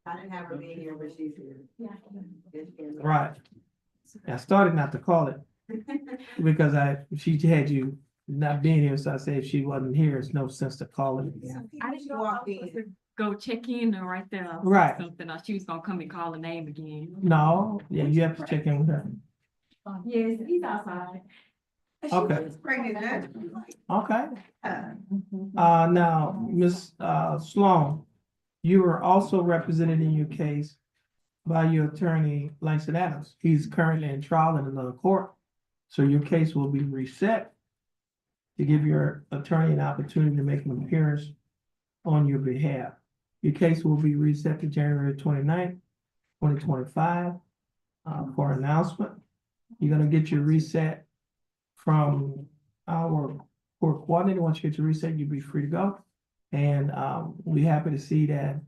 I didn't have her be here, but she's here. Right. I started not to call it because she had you not being here, so I said if she wasn't here, it's no sense to call it. I just walked in. Go check in or right there. Right. Something, or she was gonna come and call the name again. No, yeah, you have to check in with her. Yes, he's outside. Okay. Okay. Now, Ms. Sloan, you were also represented in your case by your attorney, Langston Adams. He's currently in trial in another court. So your case will be reset to give your attorney an opportunity to make an appearance on your behalf. Your case will be reset to January 29th, 2025, for announcement. You're gonna get your reset from our court coordinator. Once you get your reset, you'll be free to go. And we're happy to see that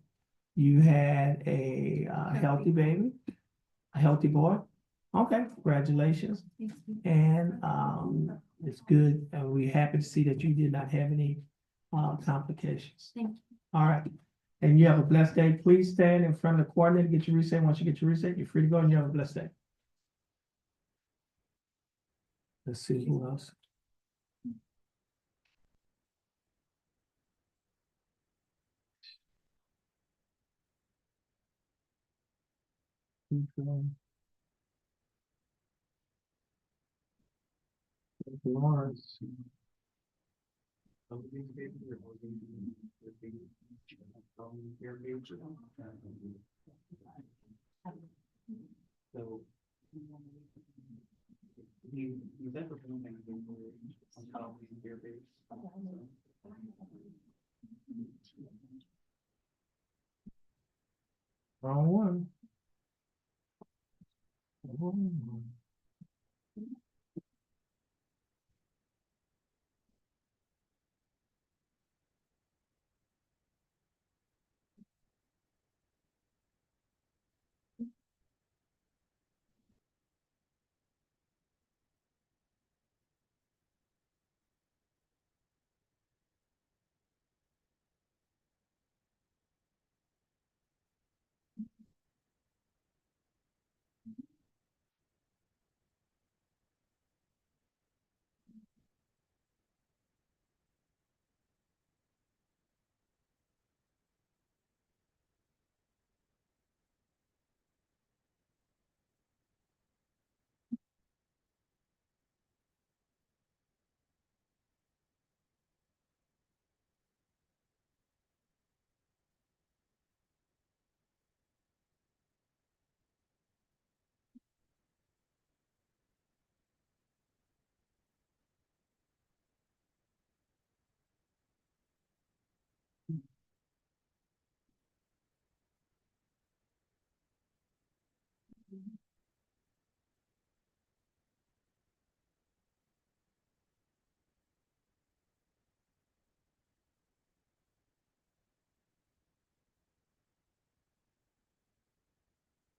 you had a healthy baby, a healthy boy. Okay, congratulations. And it's good, and we're happy to see that you did not have any complications. Thank you. All right, and you have a blessed day. Please stand in front of the coordinator, get your reset. Once you get your reset, you're free to go, and you have a blessed day. Let's see who else. Lawrence. So. Wrong one. Wrong one.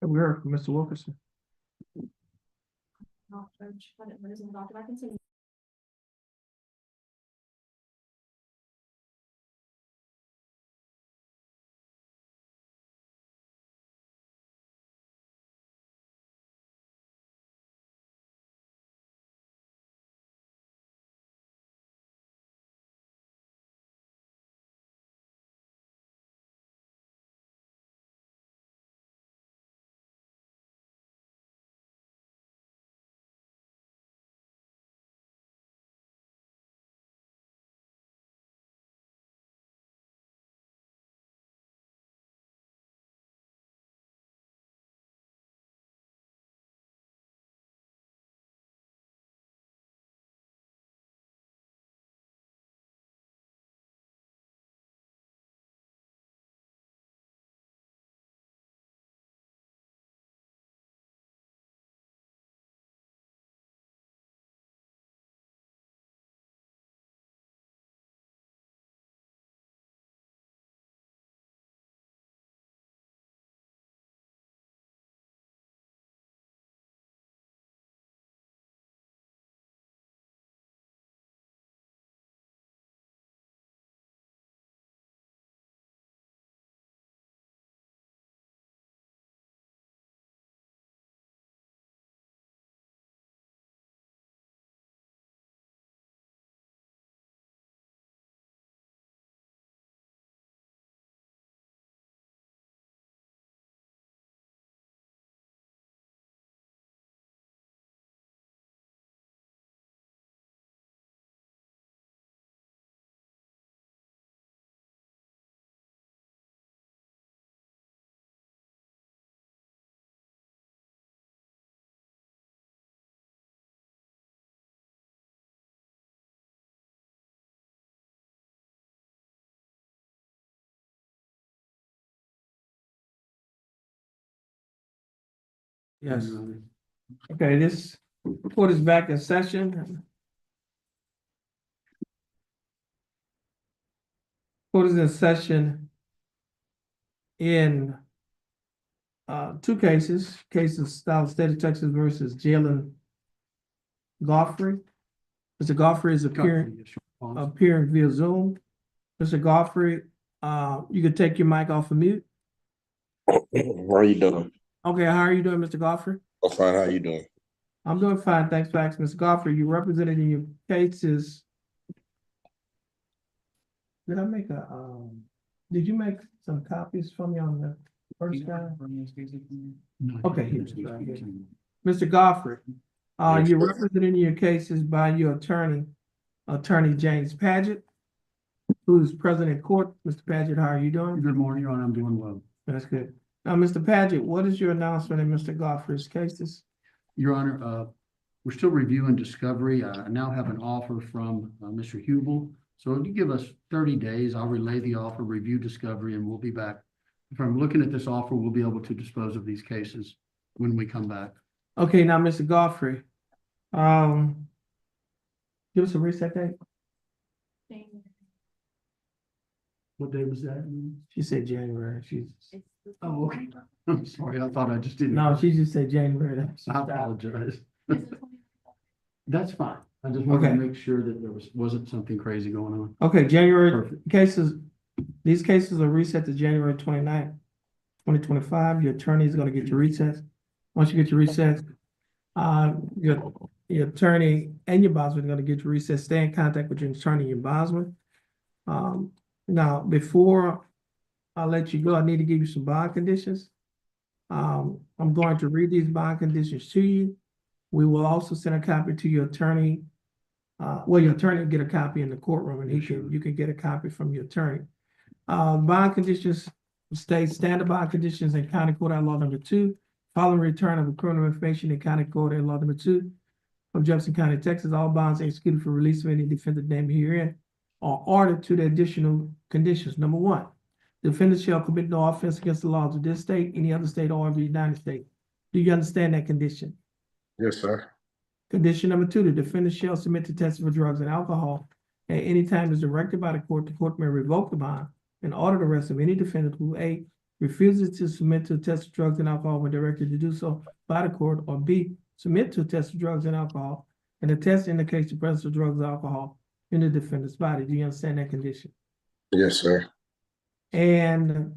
We heard from Mr. Wilkerson. No, Judge, I didn't raise them, but I can see. Yes. Okay, this report is back in session. Report is in session in two cases, Style State of Texas versus Jalen Godfrey. Mr. Godfrey is appearing via Zoom. Mr. Godfrey, you could take your mic off of mute. How are you doing? Okay, how are you doing, Mr. Godfrey? I'm fine. How you doing? I'm doing fine, thanks for asking. Mr. Godfrey, you represented in your cases. Did I make did you make some copies for me on the first guy? Okay, here's right here. Mr. Godfrey, you're represented in your cases by your attorney James Paget, who's present in court. Mr. Paget, how are you doing? Good morning, Your Honor. I'm doing well. That's good. Now, Mr. Paget, what is your announcement in Mr. Godfrey's cases? Your Honor, we're still reviewing discovery. I now have an offer from Mr. Hubel. So if you give us 30 days, I'll relay the offer, review discovery, and we'll be back if I'm looking at this offer, we'll be able to dispose of these cases when we come back. Okay, now, Mr. Godfrey, give us a reset date. What day was that? She said January. She's, Oh, okay. I'm sorry. I thought I just didn't. no, she just said January. I apologize. That's fine. I just wanted to Okay. make sure that there wasn't something crazy going on. Okay, January Perfect. cases, these cases are reset to January 29th, 2025. Your attorney is gonna get your recess. Once you get your recess, your attorney and your bondsman are gonna get your recess. Stay in contact with your attorney and your bondsman. Now, before I let you go, I need to give you some bond conditions. I'm going to read these bond conditions to you. We will also send a copy to your attorney. Well, your attorney will get a copy in the courtroom and you can get a copy from your attorney. Bond conditions state standard bond conditions in County Court Law number 2, following return of criminal information in County Court Law number 2 of Jefferson County, Texas, all bonds executed for release of any defendant named herein are ordered to the additional conditions. Number 1, the defendant shall commit no offense against the laws of this state, any other state, or the United States. Do you understand that condition? Yes, sir. Condition number 2, the defendant shall submit to testing for drugs and alcohol at any time as directed by the court may revoke the bond and order the arrest of any defendant who A, refuses to submit to a test of drugs and alcohol when directed to do so by the court, or B, submit to a test of drugs and alcohol, and the test indicates the presence of drugs or alcohol in the defendant's body. Do you understand that condition? Yes, sir. And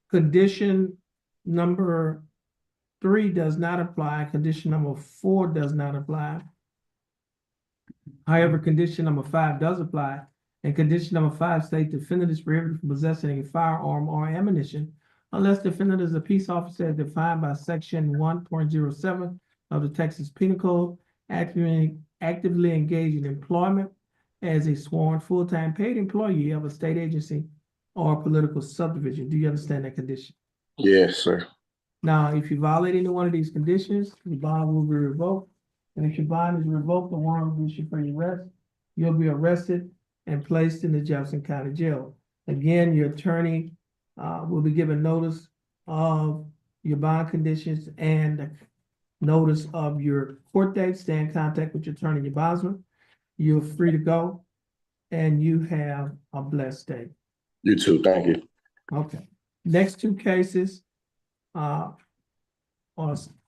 condition number 3 does not apply. Condition number 4 does not apply. However, condition number 5 does apply. And condition number 5 states the defendant is prohibited from possessing a firearm or ammunition unless the defendant is a peace officer as defined by section 1.07 of the Texas Penal Code, actively engaged in employment as a sworn full-time paid employee of a state agency or political subdivision. Do you understand that condition? Yes, sir. Now, if you violate any one of these conditions, the bond will be revoked. And if your bond is revoked, the warrant will be issued for your arrest. You'll be arrested and placed in the Jefferson County Jail. Again, your attorney will be given notice of your bond conditions and notice of your court date. Stay in contact with your attorney and your bondsman. You're free to go, and you have a blessed day. You too. Thank you. Okay. Next 2 cases on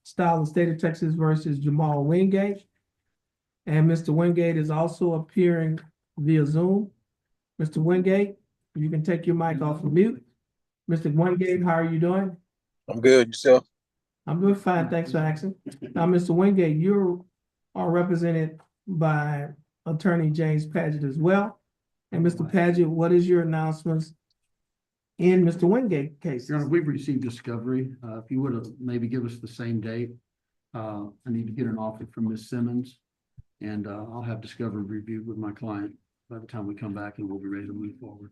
style of state of Texas versus Jamal Wingate. And Mr. Wingate is also appearing via Zoom. Mr. Wingate, you can take your mic off of mute. Mr. Wingate, how are you doing? I'm good. Yourself? I'm doing fine. Thanks for asking. Now, Mr. Wingate, you are represented by Attorney James Paget as well. And Mr. Paget, what is your announcements in Mr. Wingate case? Your Honor, we've received discovery. If you would have maybe give us the same date. I need to get an offer from Ms. Simmons, and I'll have discovery reviewed with my client by the time we come back, and we'll be ready to move forward.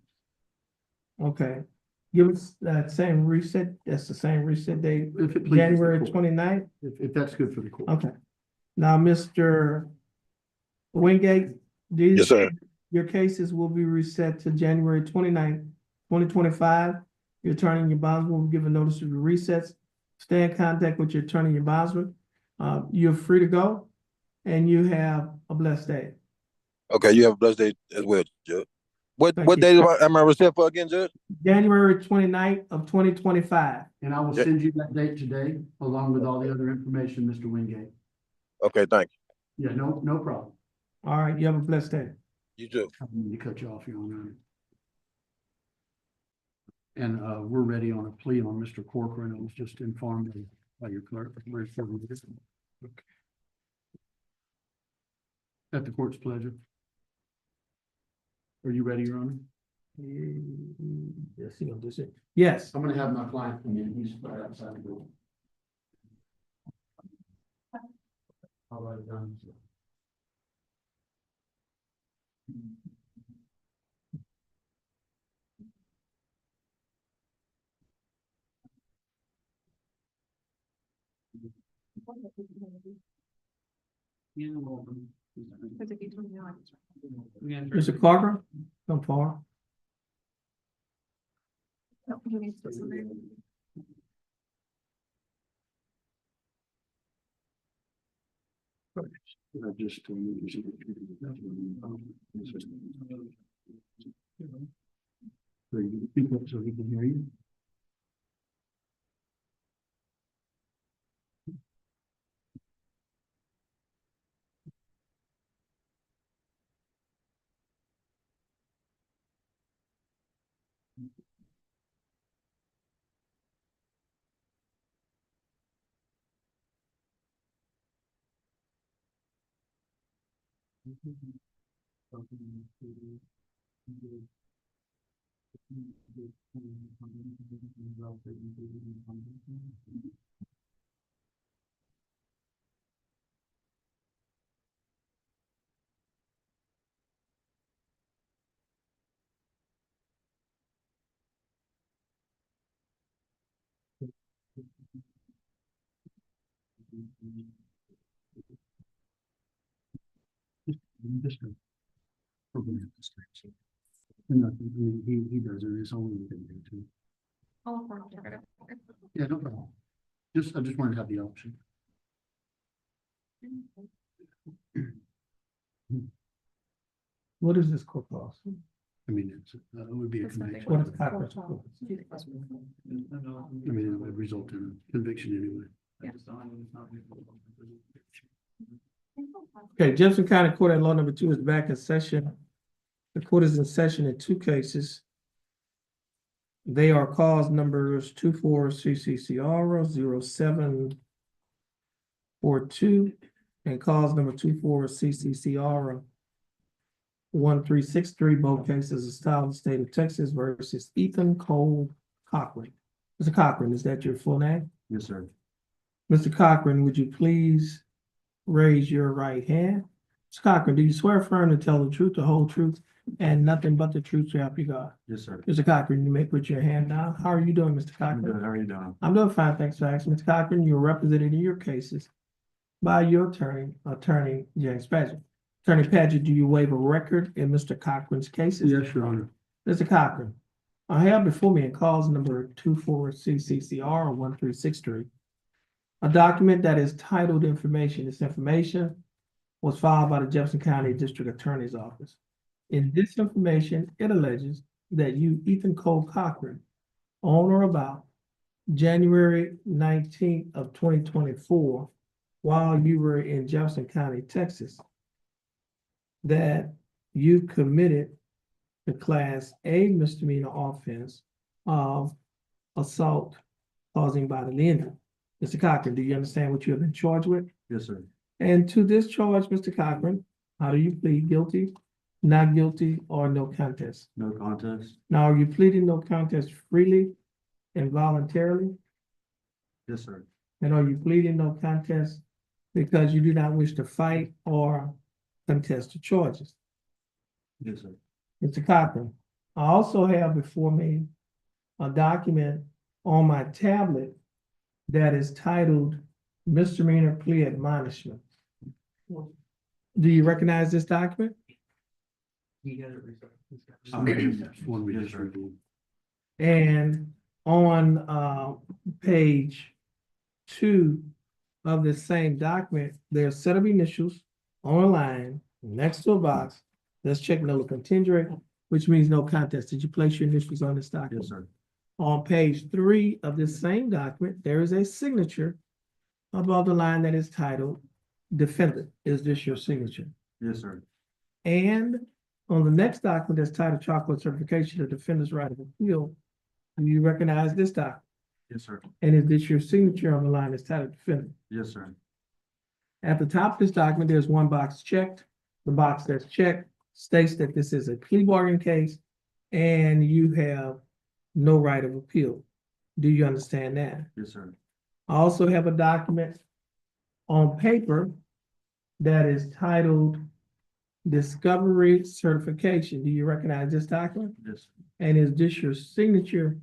Okay. Give us that same reset. That's the same reset date, If it pleases the January court. 29th. If that's good for the court. Okay. Now, Mr. Wingate, Yes, sir. your cases will be reset to January 29th, 2025. Your attorney and your bondsman will give a notice of the resets. Stay in contact with your attorney and your bondsman. You're free to go, and you have a blessed day. Okay, you have a blessed day as well, Judge. What Thank you. date am I reset for again, Judge? January 29th of 2025. And I will Yeah. send you that date today, along with all the other information, Mr. Wingate. Okay, thank Yeah, no problem. All right, you have a blessed day. you. You too. I need to cut you off, Your Honor. And we're ready on a plea on Mr. Corcoran. I was just informed by your clerk. Okay. At the court's pleasure. Are you ready, Your Honor? Yes, he gonna do it. Yes. I'm gonna have my client come in. He's right outside the door. All right, done. Mr. Clarker, come forward. He needs to sign. I just. So you speak up so he can hear you. Just a program distraction. Nothing, he does it, his own thing too. I'll check it out. Yeah, no problem. I just wanted to have the option. What does this court cost? I mean, it would be a That's nothing. conviction. What is Cochran's court? I mean, it would result in a conviction anyway. Okay, Jefferson County Court at Law number 2 is back in session. The court is in session in 2 cases. They are cause numbers 24 CCCR 0742 and cause number 24 CCCR 1363. Both cases are styled in the state of Texas versus Ethan Cole Cochran. Mr. Cochran, is that your full name? Yes, sir. Mr. Cochran, would you please raise your right hand? Mr. Cochran, do you swear firm to tell the truth, the whole truth, and nothing but the truth to help you God? Yes, sir. Mr. Cochran, you may put your hand down. How are you doing, Mr. I'm Cochran? good. How are you doing? I'm doing fine, thanks for asking. Mr. Cochran, you're represented in your cases by your attorney James Paget. Attorney Paget, do you waive a record in Mr. Cochran's cases? Yes, Your Honor. Mr. Cochran, I have before me in cause number 24 CCCR 1363, a document that is titled information. This information was filed by the Jefferson County District Attorney's Office. In this information, it alleges that you, Ethan Cole Cochran, on or about January 19th of 2024, while you were in Jefferson County, Texas, that you committed the Class A misdemeanor offense of assault causing bodily injury. Mr. Cochran, do you understand what you have been charged with? Yes, sir. And to this charge, Mr. Cochran, how do you plead? Guilty, not guilty, or no contest? No contest? Now, are you pleading no contest freely and voluntarily? Yes, sir. And are you pleading no contest because you do not wish to fight or contest the charges? Yes, sir. Mr. Cochran, I also have before me a document on my tablet that is titled Misdemeanor Plea Admonishment. Do you recognize this document? One we just reviewed. And on page 2 of this same document, there's a set of initials on a line next to a box. Let's check no contendere, which means no contest. Did you place your initials on this document? Yes, sir. On page 3 of this same document, there is a signature above the line that is titled Defendant. Is this your signature? Yes, sir. And on the next document that's titled Chocolate Certification of Defendant's Right of Appeal, do you recognize this document? Yes, sir. And is this your signature on the line that's titled Defendant? Yes, sir. At the top of this document, there's one box checked. The box that's checked states that this is a plea bargain case and you have no right of appeal. Do you understand that? Yes, sir. I also have a document on paper that is titled Discovery Certification. Do you recognize this document? Yes. And is this your signature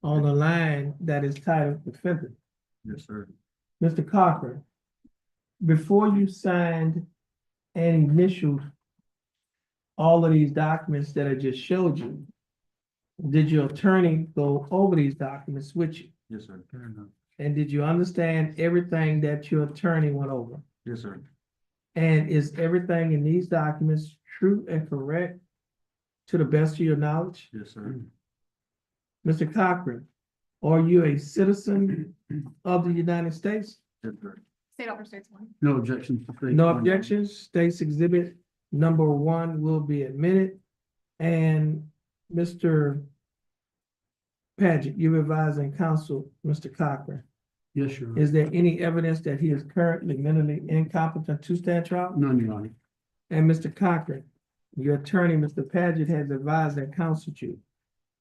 on the line that is titled Defendant? Yes, sir. Mr. Cochran, before you signed and initialed all of these documents that I just showed you, Did your attorney go over these documents with you? Yes, sir. Fair enough. And did you understand everything that your attorney went over? Yes, sir. And is everything in these documents true and correct to the best of your knowledge? Yes, sir. Mr. Cochran, are you a citizen of the United States? Yes, sir. State offer states one. No objections. to state No one. objections. State's exhibit number 1 will be admitted. And Mr. Paget, you're advising counsel, Mr. Cochran. Yes, Your Honor. Is there any evidence that he is currently mentally incompetent to stand trial? None, Your Honor. And Mr. Cochran, your attorney, Mr. Paget, has advised and counseled you.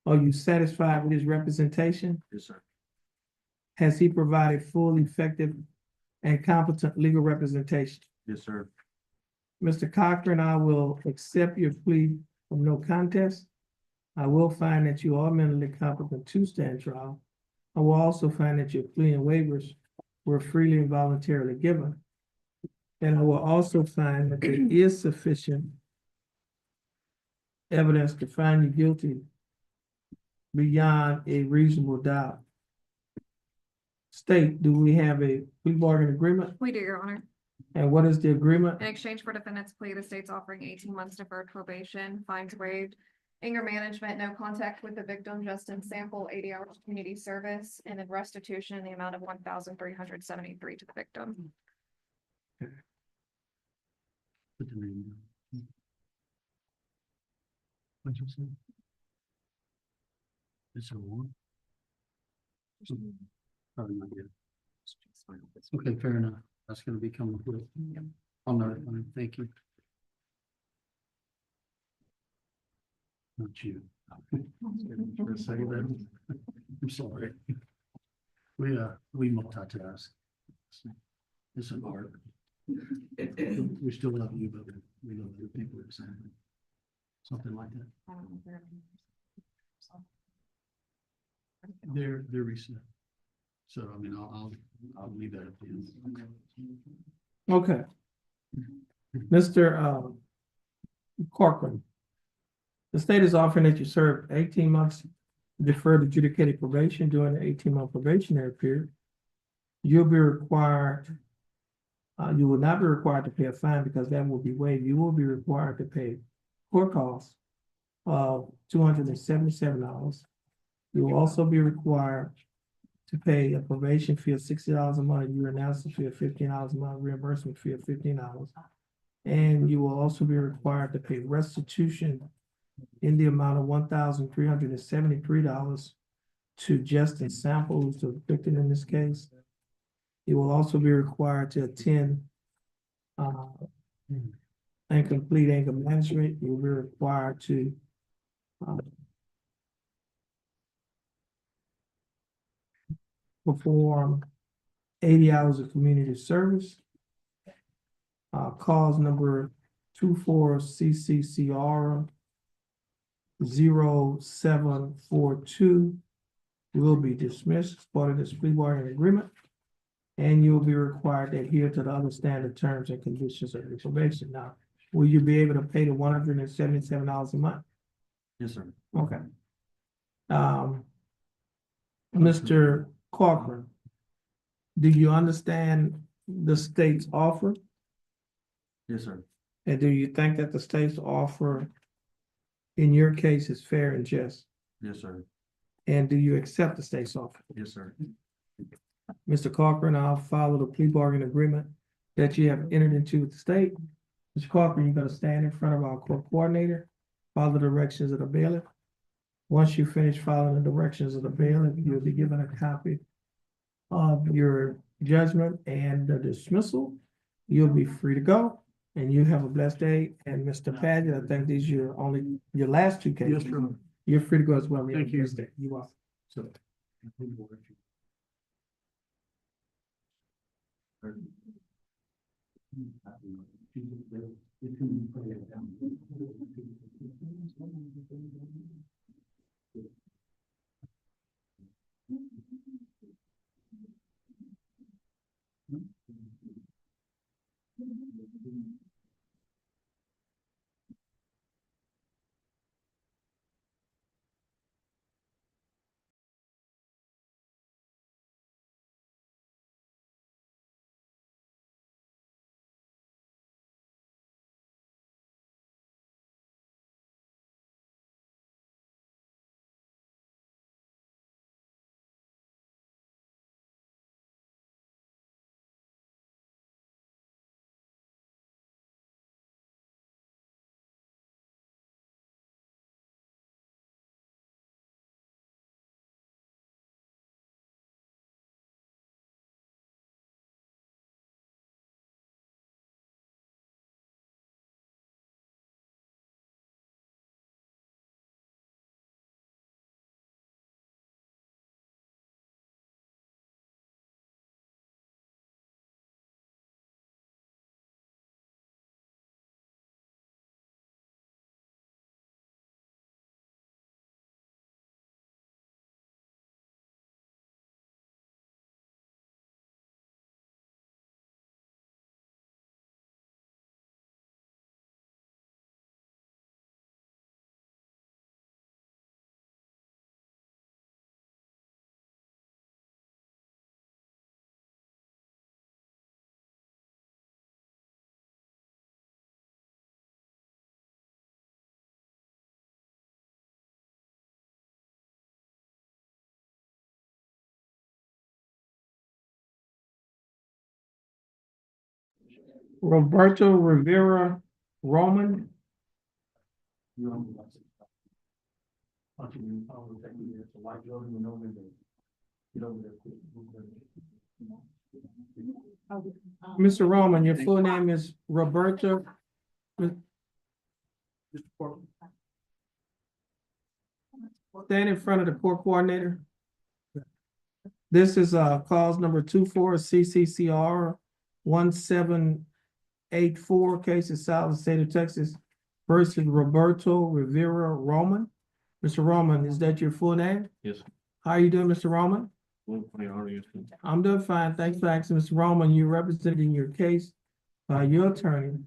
Are you satisfied with his representation? Yes, sir. Has he provided full, effective, and competent legal representation? Yes, sir. Mr. Cochran, I will accept your plea of no contest. I will find that you are mentally competent to stand trial. I will also find that your plea and waivers were freely and voluntarily given. And I will also find that there is sufficient evidence to find you guilty beyond a reasonable doubt. State, do we have a plea bargain agreement? We do, Your Honor. And what is the agreement? In exchange for defendant's plea, the state's offering 18 months deferred probation, fines waived, anger management, no contact with the victim, just in sample 80 hours community service, and then restitution in the amount of 1,373 to the victim. Put the name down. What'd you say? Is there one? Probably not yet. Okay, fair enough. That's gonna be coming through. I'll note it. Thank you. Not you. For a second there. I'm sorry. We multitask. It's an art. We still love you, but we love other people. Something like that. They're recent. So, I mean, I'll leave that at the end. Okay. Mr. Corcoran, the state is offering that you serve 18 months deferred adjudicated probation during the 18-month probationary period. You'll be required, you will not be required to pay a fine because that will be waived. You will be required to pay court costs of $277. You will also be required to pay a probation fee of $60 a month, urinalysis fee of $15 a month, reimbursement fee of $15. And you will also be required to pay restitution in the amount of $1,373 to Justin Sample, who's the victim in this case. You will also be required to attend and complete anger management. You will be required to perform 80 hours of community service. Cause number 24CCCR 0742 will be dismissed as part of this plea bargaining agreement. And you'll be required to adhere to the other standard terms and conditions of the probation. Now, will you be able to pay the $177 a month? Yes, sir. Okay. Mr. Corcoran, do you understand the state's offer? Yes, sir. And do you think that the state's offer in your case is fair and just? Yes, sir. And do you accept the state's offer? Yes, sir. Mr. Corcoran, I'll follow the plea bargain agreement that you have entered into with the state. Mr. Corcoran, you're gonna stand in front of our court coordinator, follow the directions of the bailiff. Once you finish following the directions of the bailiff, you'll be given a copy of your judgment and the dismissal. You'll be free to go, and you have a blessed day. And Mr. Paget, I think these are your last two cases. Yes, sir. You're free to go as well. You have a Thank you. blessed day. You are. So. Roberto Rivera Roman. Mr. Roman, your full name is Roberto. Stand in front of the court coordinator. This is cause number 24 CCCR 1784, case of South State of Texas versus Roberto Rivera Roman. Mr. Roman, is that your full name? Yes. How are you doing, Mr. Roman? Well, how are you? I'm doing fine. Thanks for asking, Mr. Roman. You representing your case by your attorney,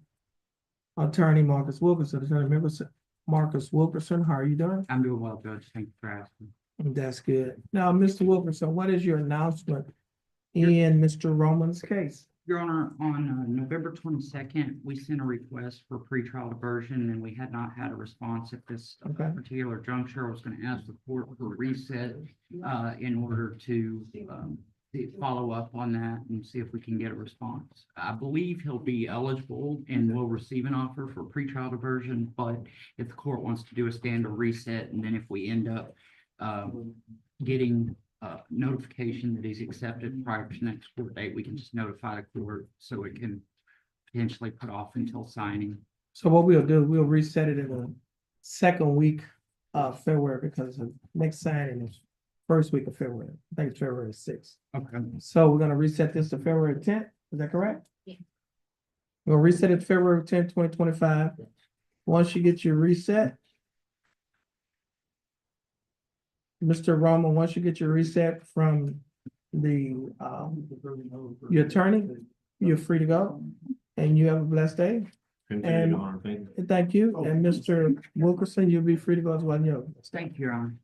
Marcus Wilkerson, Marcus Wilkerson. How are you doing? I'm doing well, Judge. Thank you for asking. That's good. Now, Mr. Wilkerson, what is your announcement in Mr. Roman's case? Your Honor, on November 22nd, we sent a request for pretrial diversion and we had not had a response at this Okay. particular juncture. I was going to ask the court for a reset in order to follow up on that and see if we can get a response. I believe he'll be eligible and will receive an offer for pretrial diversion, but if the court wants to do a standard reset, and then if we end up getting notification that he's accepted prior to next court date, we can just notify the court so it can potentially put off until signing. So what we'll do, we'll reset it in the second week of February because the next signing is first week of February. I think it's February 6th. Okay. So we're gonna reset this to February 10th. Is that correct? Yeah. We'll reset it to February 10th, 2025. Once you get your reset, Mr. Roman, once you get your reset from the your attorney, you're free to go. And you have a blessed day. And thank you. And Mr. Wilkerson, you'll be free to go as well. Thank you, Your Honor.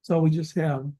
So we just have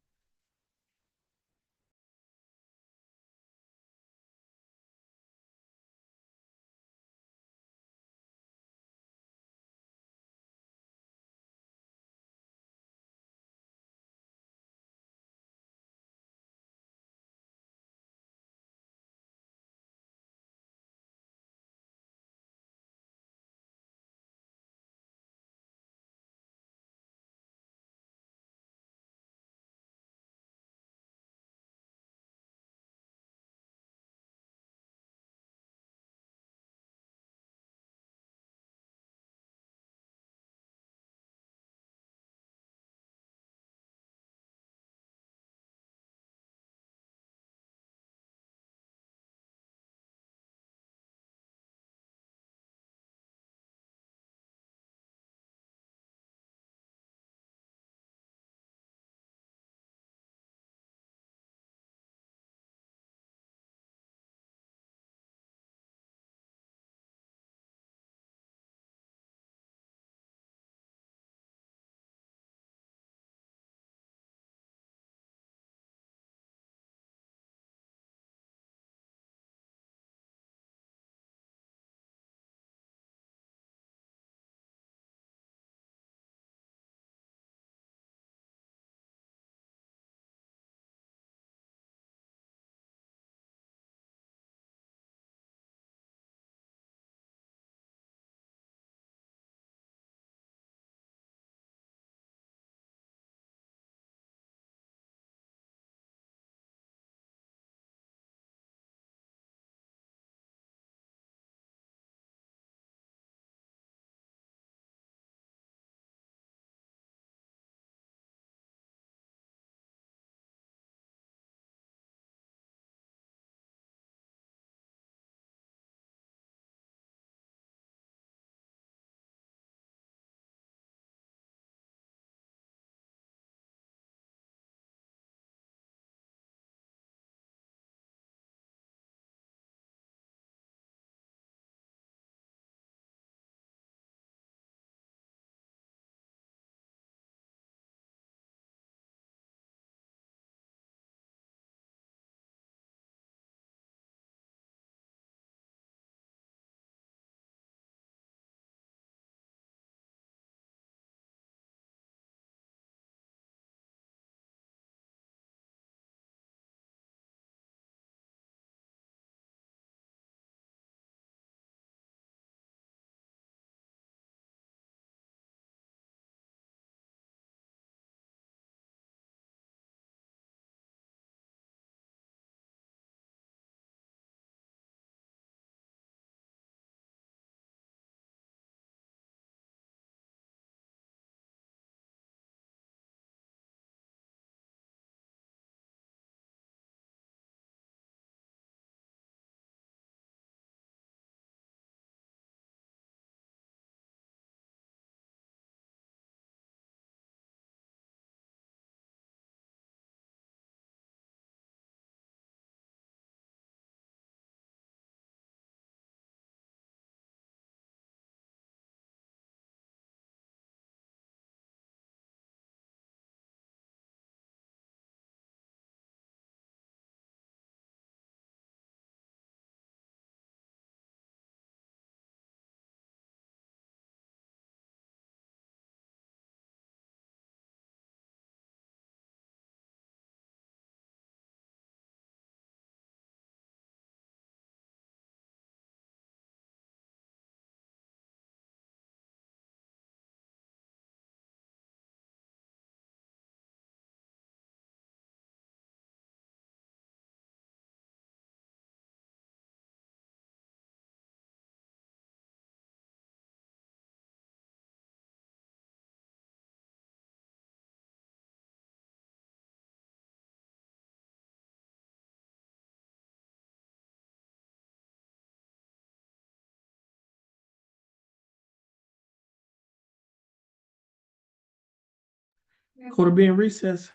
Court will be in recess.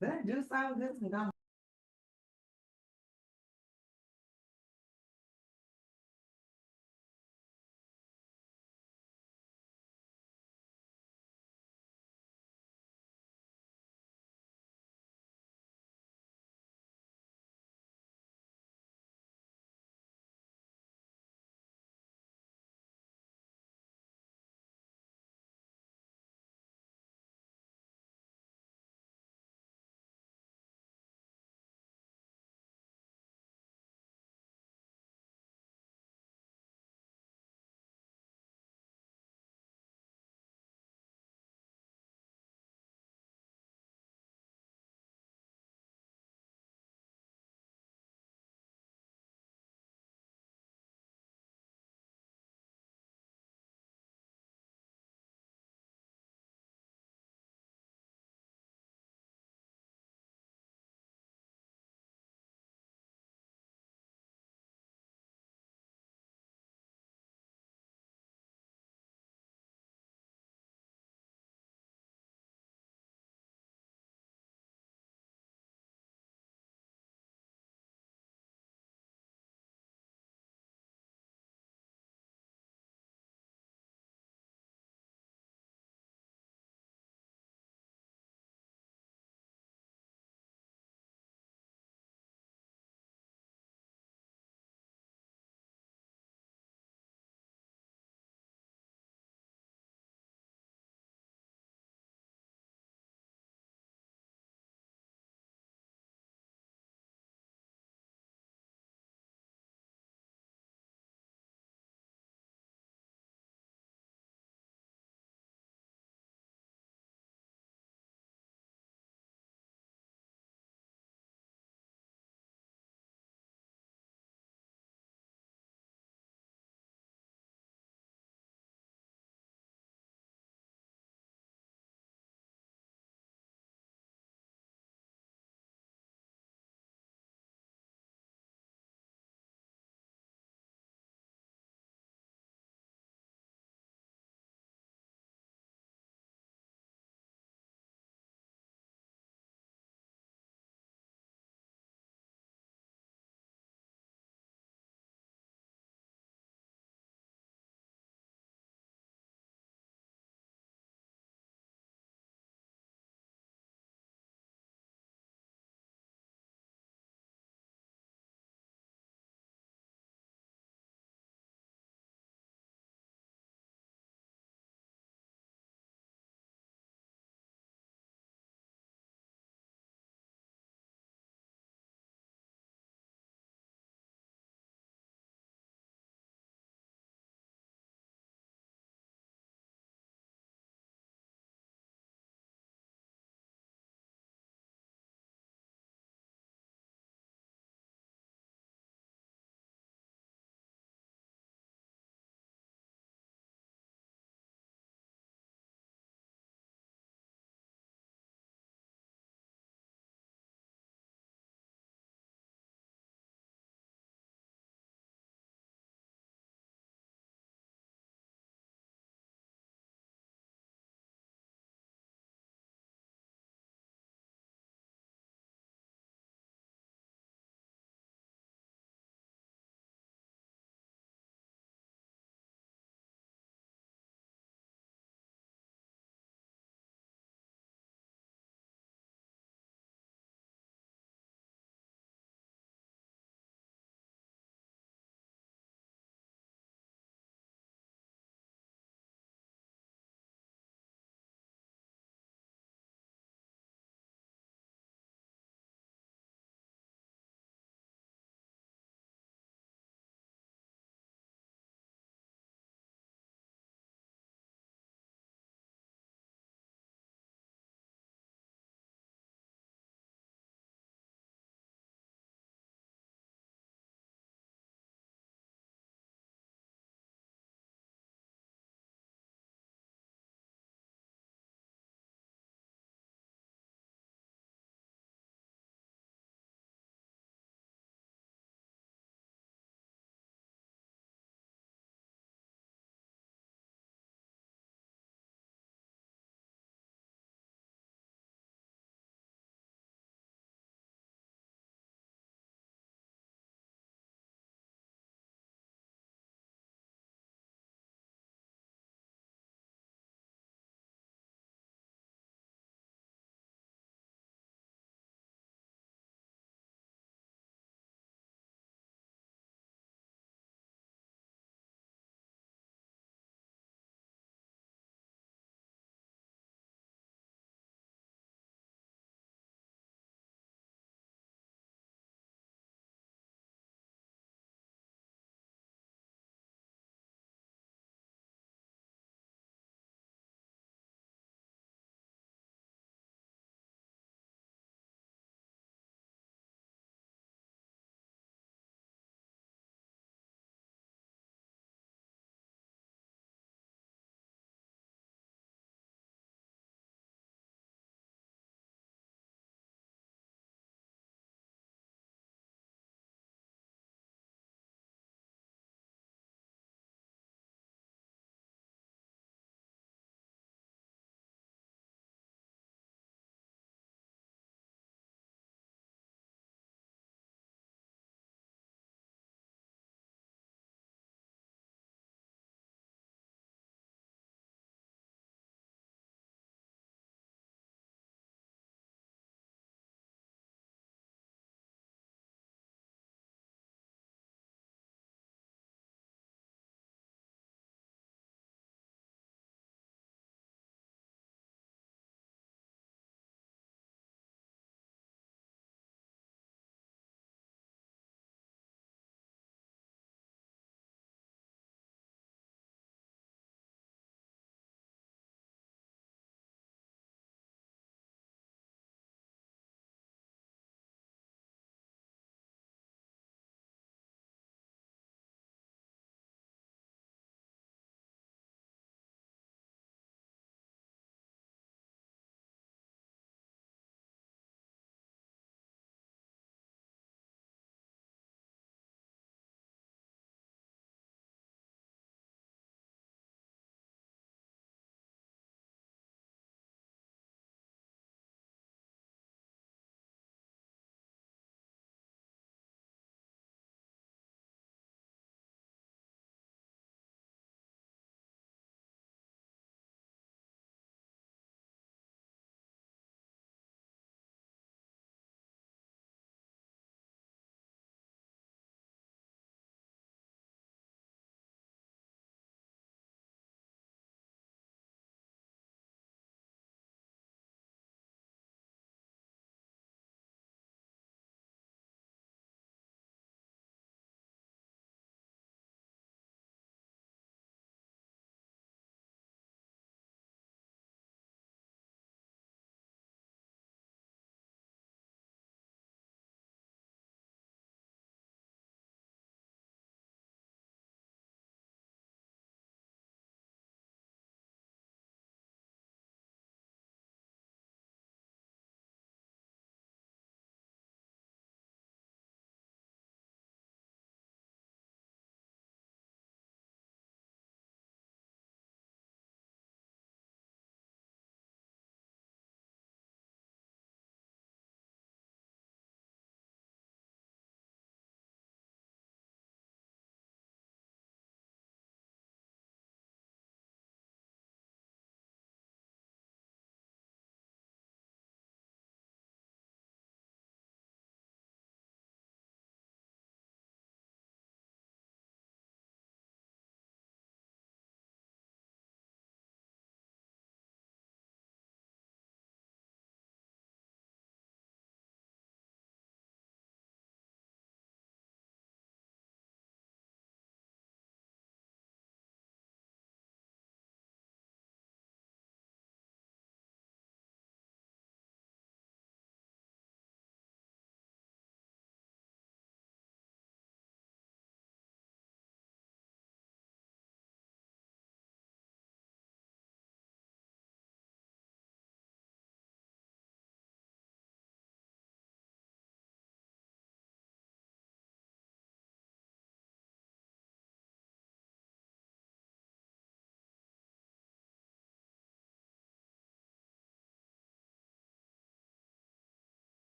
That just sounds good.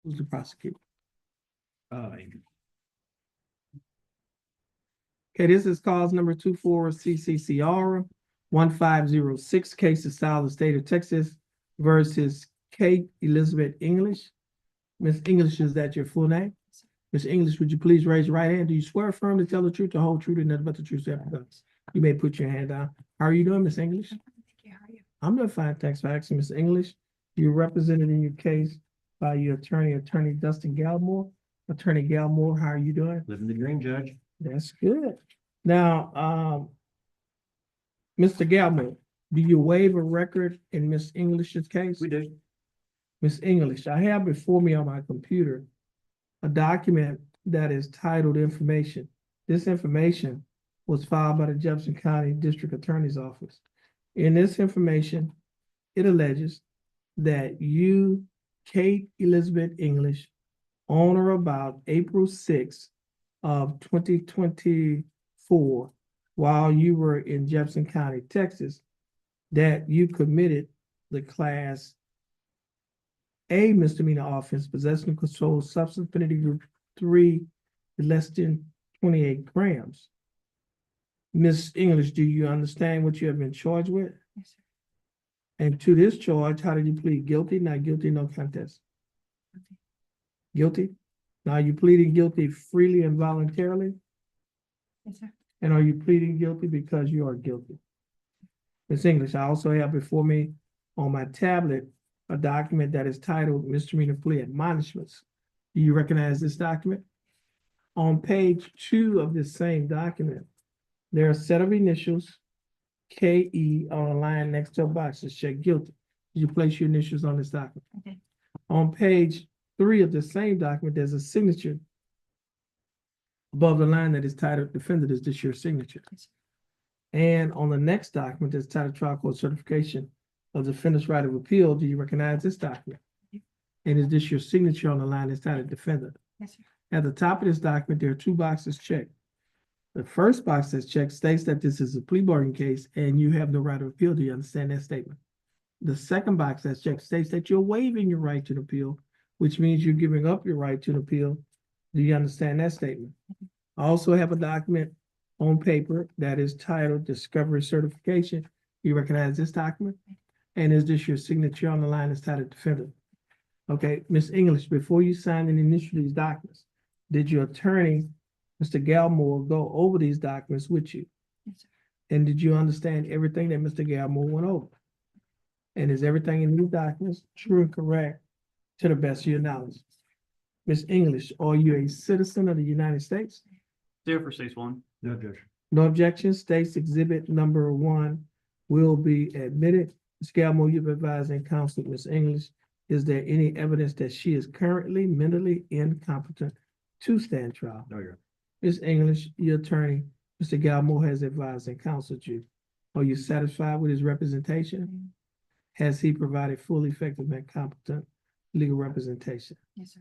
Who's the prosecutor? Okay, this is cause number 24 CCCR 1506, case of style of the state of Texas versus Kate Elizabeth English. Miss English, is that your full name? Miss English, would you please raise your right hand? Do you swear or affirm to tell the truth, the whole truth, and nothing but the truth? So help you God? You may put your hand down. How are you doing, Miss English? I'm doing fine. Thanks for asking, Miss English. You're represented in your case by your attorney, Attorney Dustin Galmore. Attorney Galmore, how are you doing? Living the dream, Judge. That's good. Now, Mr. Galmore, do you waive a record in Miss English's case? We do. Miss English, I have before me on my computer a document that is titled information. This information was filed by the Jefferson County District Attorney's Office. In this information, it alleges that you, Kate Elizabeth English, on or about April 6th of 2024, while you were in Jefferson County, Texas, that you committed the Class A misdemeanor offense, possession of controlled substance, penalty group 3, less than 28 grams. Miss English, do you understand what you have been charged with? Yes, sir. And to this charge, how did you plead? Guilty, not guilty, no contest? Guilty? Now, are you pleading guilty freely and voluntarily? Yes, sir. And are you pleading guilty because you are guilty? Miss English, I also have before me on my tablet a document that is titled Misdemeanor Plea Admonishments. Do you recognize this document? On page 2 of this same document, there are a set of initials, KE, on a line next to a box that check guilty. Did you place your initials on this document? Okay. On page 3 of the same document, there's a signature above the line that is titled Defendant. Is this your signature? Yes, sir. And on the next document that's titled Trial Court Certification of Defendant's Right of Appeal, do you recognize this document? And is this your signature on the line that's titled Defendant? Yes, sir. At the top of this document, there are 2 boxes checked. The first box that's checked states that this is a plea bargain case and you have no right of appeal. Do you understand that statement? The second box that's checked states that you're waiving your right to an appeal, which means you're giving up your right to an appeal. Do you understand that statement? I also have a document on paper that is titled Discovery Certification. You recognize this document? And is this your signature on the line that's titled Defendant? Okay, Miss English, before you signed and initial these documents, did your attorney, Mr. Galmore, go over these documents with you? Yes, sir. And did you understand everything that Mr. Galmore went over? And is everything in these documents true and correct to the best of your knowledge? Miss English, are you a citizen of the United States? There for 6-1. No objection. No objection. States exhibit number 1 will be admitted. Ms. Galmore, you've advised and counseled Ms. English. Is there any evidence that she is currently mentally incompetent to stand trial? No, Your Ms. English, your attorney, Mr. Galmore, has advised and counseled you. Are you satisfied with his representation? Has he provided full, effective, and competent legal representation? Yes, sir.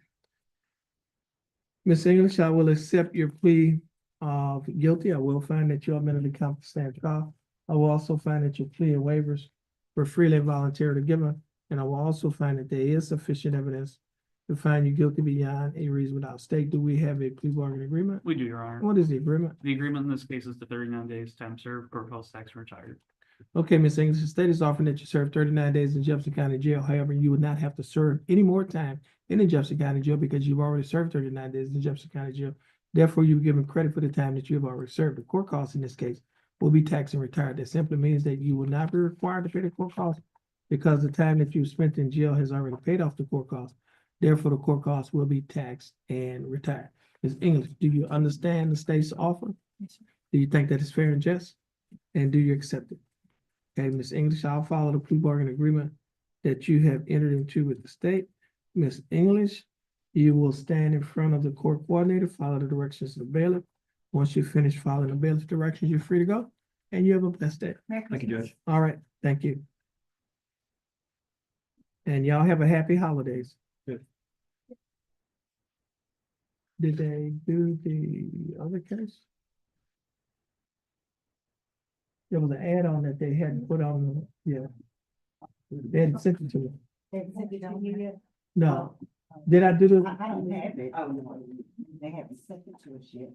Ms. English, I will accept your plea of guilty. I will find that you are mentally competent to stand trial. I will also find that your plea and waivers were freely and voluntarily given. And I will also find that there is sufficient evidence to find you guilty beyond a reasonable doubt. State, do we have a plea bargain agreement? We do, Your Honor. What is the agreement? The agreement in this case is the 39 days time served, courthouse tax retired. Okay, Ms. English, the state is offering that you serve 39 days in Jefferson County Jail. However, you would not have to serve any more time in the Jefferson County Jail because you've already served 39 days in Jefferson County Jail. Therefore, you're given credit for the time that you have already served. The court costs in this case will be taxed and retired. That simply means that you will not be required to pay the court costs because the time that you spent in jail has already paid off the court costs. Therefore, the court costs will be taxed and retired. Ms. English, do you understand the state's offer? Yes, sir. Do you think that is fair and just? And do you accept it? Okay, Ms. English, I'll follow the plea bargain agreement that you have entered into with the state. Ms. English, you will stand in front of the court coordinator, follow the directions of the bailiff. Once you finish following the bailiff's directions, you're free to go. And you have a blessed day. Thank you, Judge. All right, thank you. And y'all have a happy holidays. Good. Did they do the other case? There was an add-on that they hadn't put on, yeah. They hadn't sent it to me. No, Did I do the? I don't have it. Oh, no, they haven't sent it to us yet.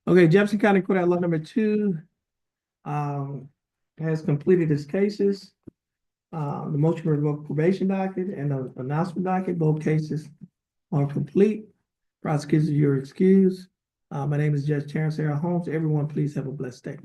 Okay, Jefferson County Court at law number 2 has completed its cases. The motion to revoke probation docket and the announcement docket, both cases are complete. Prosecutors, you're excused. My name is Judge Terrence Holmes. Everyone, please have a blessed day.